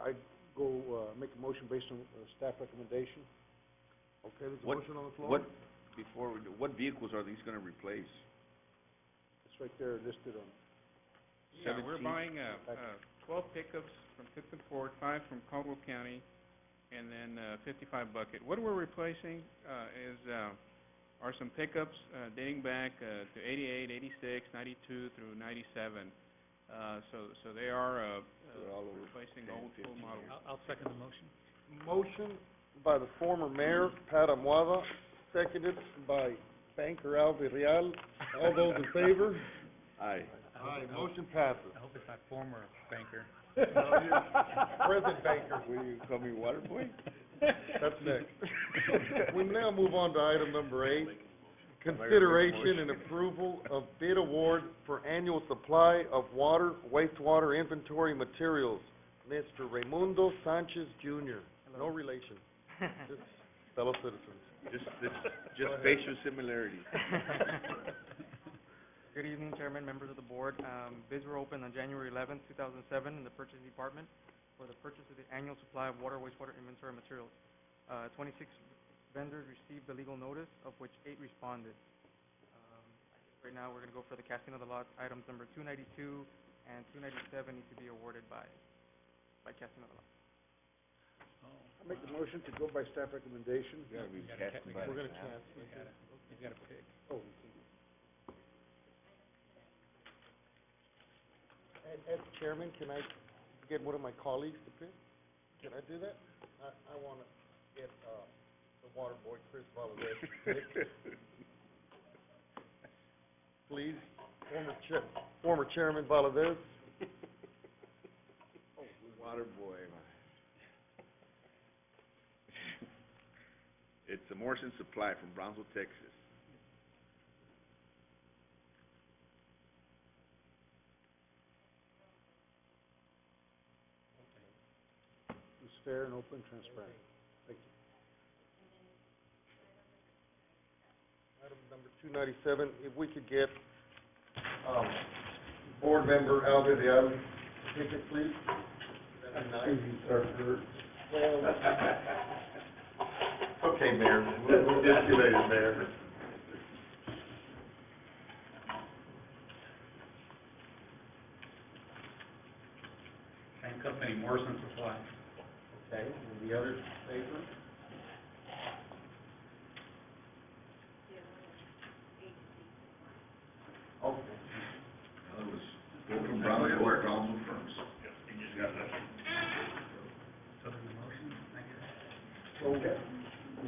I go, make a motion based on, staff recommendation. Okay, there's a What- motion on the floor? Before we do, what vehicles are these gonna replace? It's right there listed on. Yeah, we're 17? buying, 12 pickups from Tipton Ford, 5 from Caldwell County, and then, 55 bucket. What we're replacing, are some pickups, dating back, to 88, 86, 92 through 97. So they are, They're all over replacing 10, old full 15 models. years. I'll second the motion. Motion by the former mayor, Pat Amuada, seconded by banker Al Villarreal. All those in favor? Aye. Aye, motion passes. I hope it's not former banker. Present banker. Will you call me water boy? That's next. We now move on to item number 8, consideration and approval of bid award for annual supply of water, wastewater inventory materials. Mr. Raimundo Sanchez Jr., no relation, just fellow citizens. Just facial similarity. Good evening, Chairman, members of the board. Bids were opened on January 11th, 2007 in the Purchasing Department for the purchase of the annual supply of water, wastewater inventory materials. 26 vendors received the legal notice, of which 8 responded. Right now, we're going to go for the casting of the lots. Items number 292 and 297 need to be awarded by casting of the lots. I make the motion to go by staff recommendation. You gotta be We gotta casting ca- by We're the gonna half. cast. He's got to pick. Oh, As chairman, can I get one of my colleagues to pick? Can I do that? I want to get, the water boy, Chris Valadez, to pick. Please, former Chairman Valadez. Water boy. It's a Morrison Supply from Brownsville, Texas. it's fair and open, transparent. Thank you. Item number 297, if we could get, board member Al Villarreal to pick it, please. That'd be nice. Well, okay, Mayor, we'll discontinue it, Mayor. Same company, Morrison Supply. Okay, and the other paper? Okay. That was both from Brownsville firms. You just got that. So there's a motion, I guess. Okay.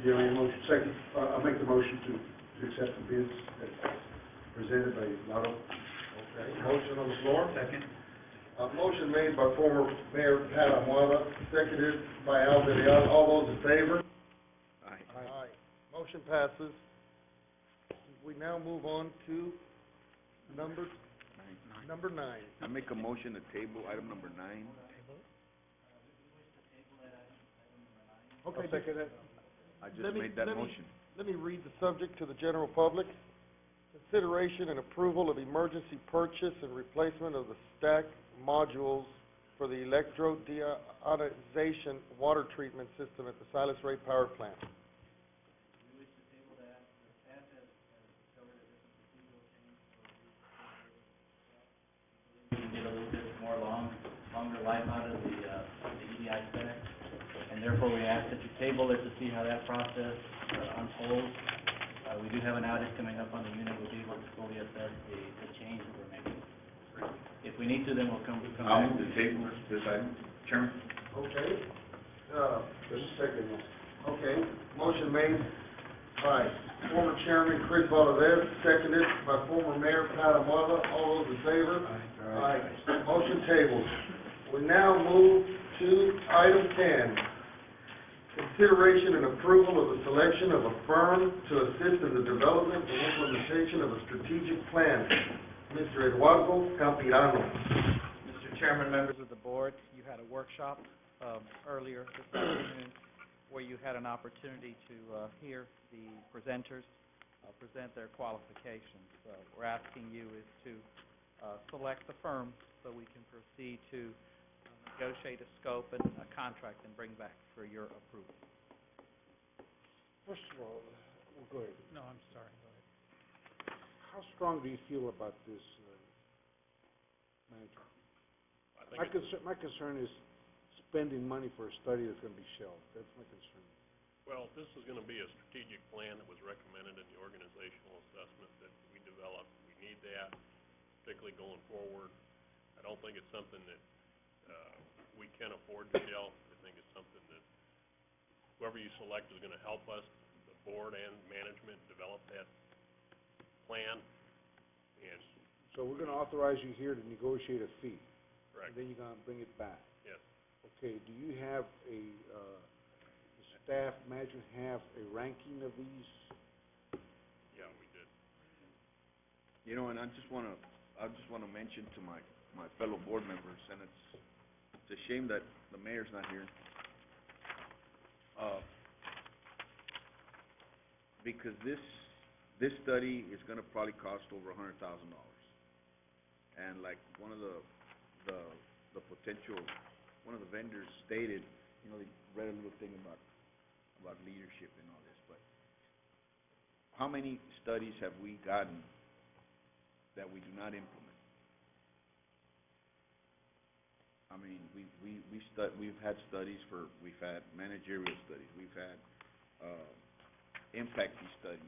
You have a motion, second, I'll make the motion to accept the bids as presented by Lotto. Okay, motion on the floor? Second. Motion made by former Mayor Pat Amuada, seconded by Al Villarreal. All those in favor? Aye. Aye. Motion passes. We now move on to number 9. I make a motion to table item number 9. Okay, I'll second it. I just made that motion. Let me read the subject to the general public. Consideration and approval of emergency purchase and replacement of the stack modules for the electro-deionization water treatment system at the Silas Ray Power Plant. We can get a little bit more longer life out of the EDI spec, and therefore we ask that you table it to see how that process unfolds. We do have an outage coming up on the unit, we'll be able to fully assess the change that we're making. If we need to, then we'll come back. I'll move the table this item, Chairman. Okay, Just a second. okay, motion made by former Chairman Chris Valadez, seconded by former Mayor Pat Amuada. All those in favor? Aye. Motion tabled. We now move to item 10. Consideration and approval of the selection of a firm to assist in the development and implementation of a strategic plan. Mr. Eduardo Campirano. Mr. Chairman, members of the board, you had a workshop earlier this afternoon where you had an opportunity to hear the presenters present their qualifications. We're asking you is to select the firm so we can proceed to negotiate a scope and a contract and bring back for your approval. First of all, go ahead. No, I'm sorry, go ahead. How strong do you feel about this, manager? I think My concern is spending money for a study that's gonna be shelved. That's my concern. Well, this is gonna be a strategic plan that was recommended in the organizational assessment that we developed. We need that, particularly going forward. I don't think it's something that, we can afford to shelf. I think it's something that whoever you select is gonna help us, the board and management, develop that plan. And, So we're gonna authorize you here to negotiate a fee. correct, And then you're gonna bring it back. yes. Okay, do you have the staff manager have a ranking of these? Yeah, we did. You know, and I just wanna mention to my fellow board members, and it's a shame that the mayor's not here. Because this study is gonna probably cost over $100,000. And like one of the potential, one of the vendors stated, you know, they read a little thing about leadership and all this, but how many studies have we gotten that we do not implement? I mean, we've had studies we've had managerial studies, we've had, impact fee studies,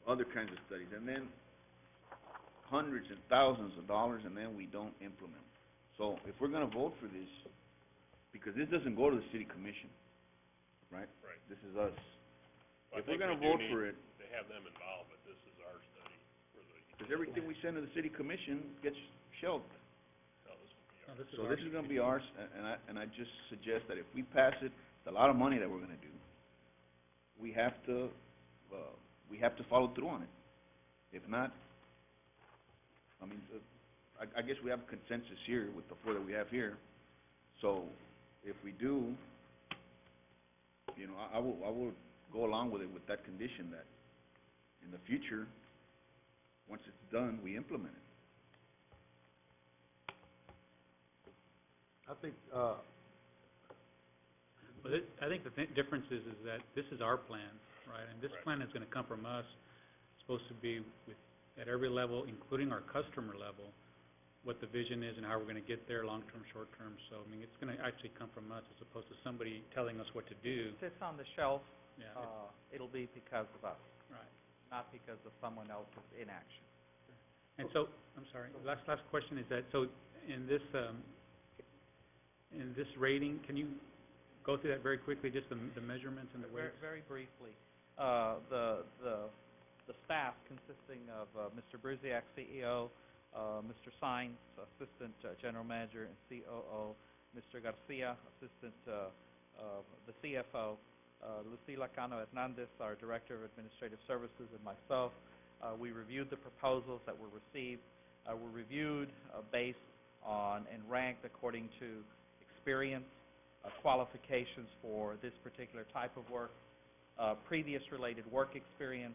other kinds of studies, and then hundreds and thousands of dollars, and then we don't implement. So if we're gonna vote for this, because this doesn't go to the city commission, right? Right. This is us. Well, I If we're think gonna we do vote need for it, to have them involved, but this is our study for the. because everything we send to the city commission gets shelved. No, this will be No, our. this is So our this is gonna be ours, and I just suggest that if we pass it, it's a lot of money that we're gonna do. We have to follow through on it. If not, I mean, I guess we have consensus here with the four that we have here. So if we do, you know, I will go along with it with that condition that in the future, once it's done, we implement it. I think, Well, I think the difference is that this is our plan, right? And this Right. plan is gonna come from us, supposed to be at every level, including our customer level, what the vision is and how we're gonna get there, long-term, short-term. So, I mean, it's gonna actually come from us as opposed to somebody telling us what to do. If it sits on the shelf, Yeah, it'll be because of us, right. not because of someone else's inaction. And so, I'm sorry, last question is that, so in this rating, can you go through that very quickly, just the measurements and the weights? Very briefly, the staff consisting of Mr. Brziak, CEO, Mr. Sines, Assistant General Manager and COO, Mr. Garcia, Assistant the CFO, Lucila Cano Hernandez, our Director of Administrative Services, and myself. We reviewed the proposals that were received. Were reviewed based on and ranked according to experience, qualifications for this particular type of work, previous related work experience,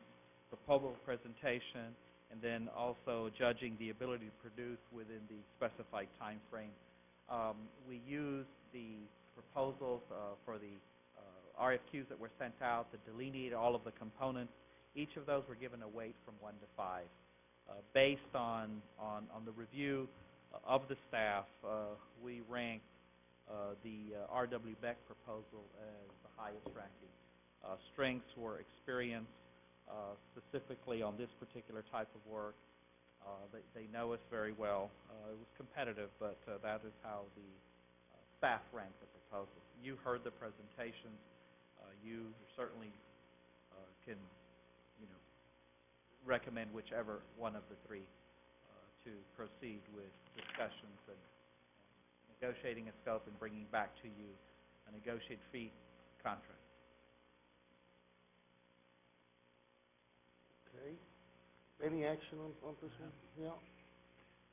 proposal presentation, and then also judging the ability to produce within the specified time frame. We used the proposals for the RFQs that were sent out that delineated all of the components. Each of those were given a weight from 1 to 5. Based on the review of the staff, we ranked the R.W. Beck proposal as the highest ranking. Strengths were experience, specifically on this particular type of work. They know us very well. It was competitive, but that is how the staff ranked the proposal. You heard the presentations. You certainly can, recommend whichever one of the three to proceed with discussions and negotiating a scope and bringing back to you a negotiated fee contract. okay, any action on this one? Yeah.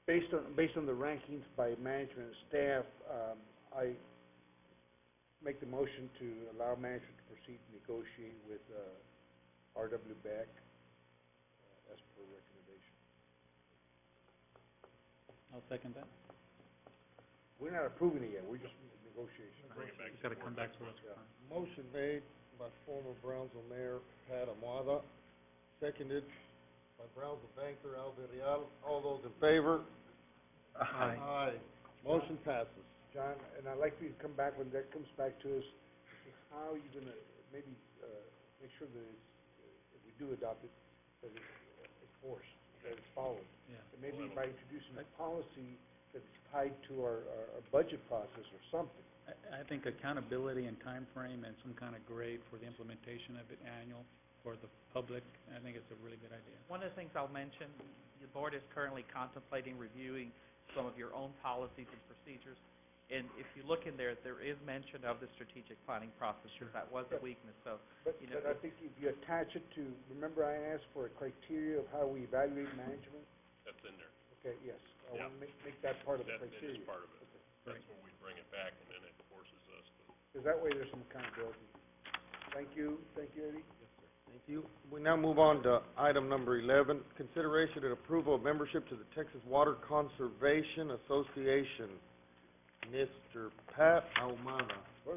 Based on the rankings by management and staff, make the motion to allow management to proceed to negotiate with, R.W. Beck, as per recommendation. I'll second that. We're not approving it yet, we're just in negotiation. Bring it back It's to gotta the come board back to us. Yeah. Motion made by former Brownsville Mayor Pat Amada, seconded by Brownsville banker Al Villarreal. All those in favor? Aye. Aye. Motion passes. John, and I'd like for you to come back when that comes back to us, how are you gonna maybe, make sure that it's, if we do adopt it, that it's enforced, that it's followed? Yeah. And maybe by introducing a policy that's tied to our budget process or something. I think accountability and time frame and some kind of grade for the implementation of it annual for the public, I think it's a really good idea. One of the things I'll mention, the board is currently contemplating reviewing some of your own policies and procedures. And if you look in there, there is mention of the strategic planning process, because that was a weakness, so, But, you know. but I think if you attach it to, remember I asked for a criteria of how we evaluate management? That's in there. Okay, yes, I Yeah. wanna make that part of the That criteria. is part of it. That's when we bring it back, and then it forces us to. Because that way there's some accountability. Thank you, Eddie. Thank you. We now move on to item number 11, consideration and approval of membership to the Texas Water Conservation Association. Mr. Pat Ahumada. What?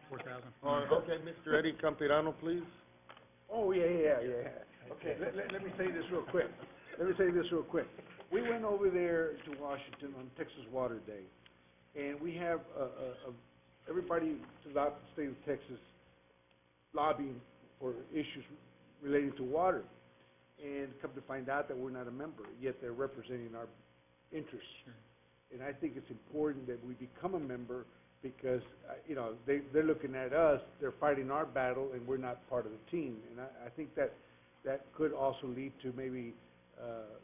4,000. Okay, Mr. Eddie Campirano, please. Oh, yeah. Okay, let me say this real quick. We went over there to Washington on Texas Water Day, and we have, everybody throughout the state of Texas lobbying for issues relating to water. And come to find out that we're not a member, yet they're representing our interests. Sure. And I think it's important that we become a member because, they're looking at us, they're fighting our battle, and we're not part of the team. And I think that could also lead to maybe,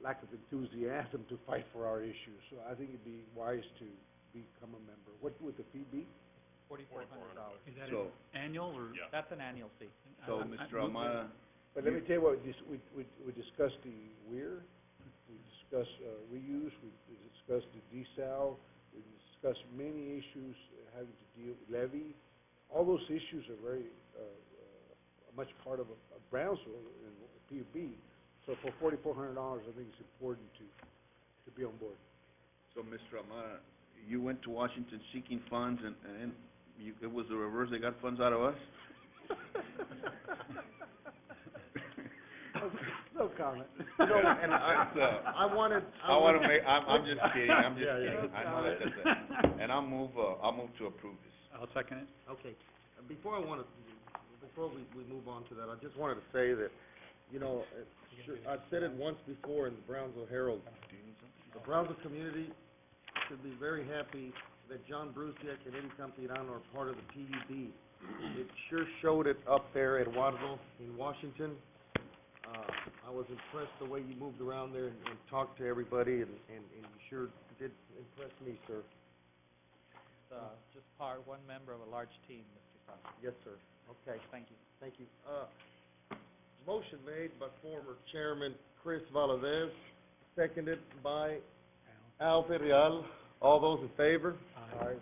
lack of enthusiasm to fight for our issues. So I think it'd be wise to become a member. What would the fee be? $4,400. Is that So- an annual or? Yeah. That's an annual fee. So, Mr. Ahumada, But let me tell you what, we discussed the weir, we discussed, reuse, we discussed the desal, we discussed many issues having to deal with levy. All those issues are very, much part of Brownsville and PUB. So for $4,400, I think it's important to be on board. so Mr. Ahumada, you went to Washington seeking funds, and it was the reverse, they got funds out of us? No comment. And I wanted. I'm just kidding, Yeah, I know that, and I'll move to approve this. I'll second it. Okay, before we move on to that, I just wanted to say that, I've said it once before in the Brownsville Herald. The Brownsville community should be very happy that John Brusiak and Eddie Campirano are part of the PUB. It sure showed it up there at Waterville in Washington. I was impressed the way you moved around there and talked to everybody, and you sure did impress me, sir. Just one member of a large team, Mr. President. Yes, sir. Okay. Thank you. Thank you. Motion made by former Chairman Chris Valadez, seconded by Al Villarreal. All those in favor? Aye.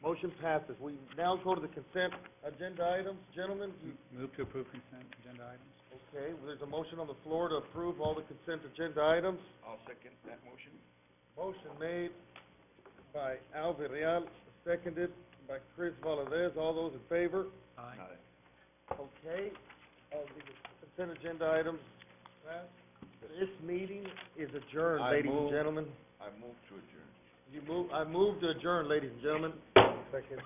Motion passes. We now go to the consent agenda items. Gentlemen, Move to approve consent agenda items. okay, there's a motion on the floor to approve all the consent agenda items. I'll second that motion. Motion made by Al Villarreal, seconded by Chris Valadez. All those in favor? Aye. Okay, the consent agenda items passed. This meeting is adjourned, ladies and gentlemen. I move to adjourn. I move to adjourn, ladies and gentlemen. Second.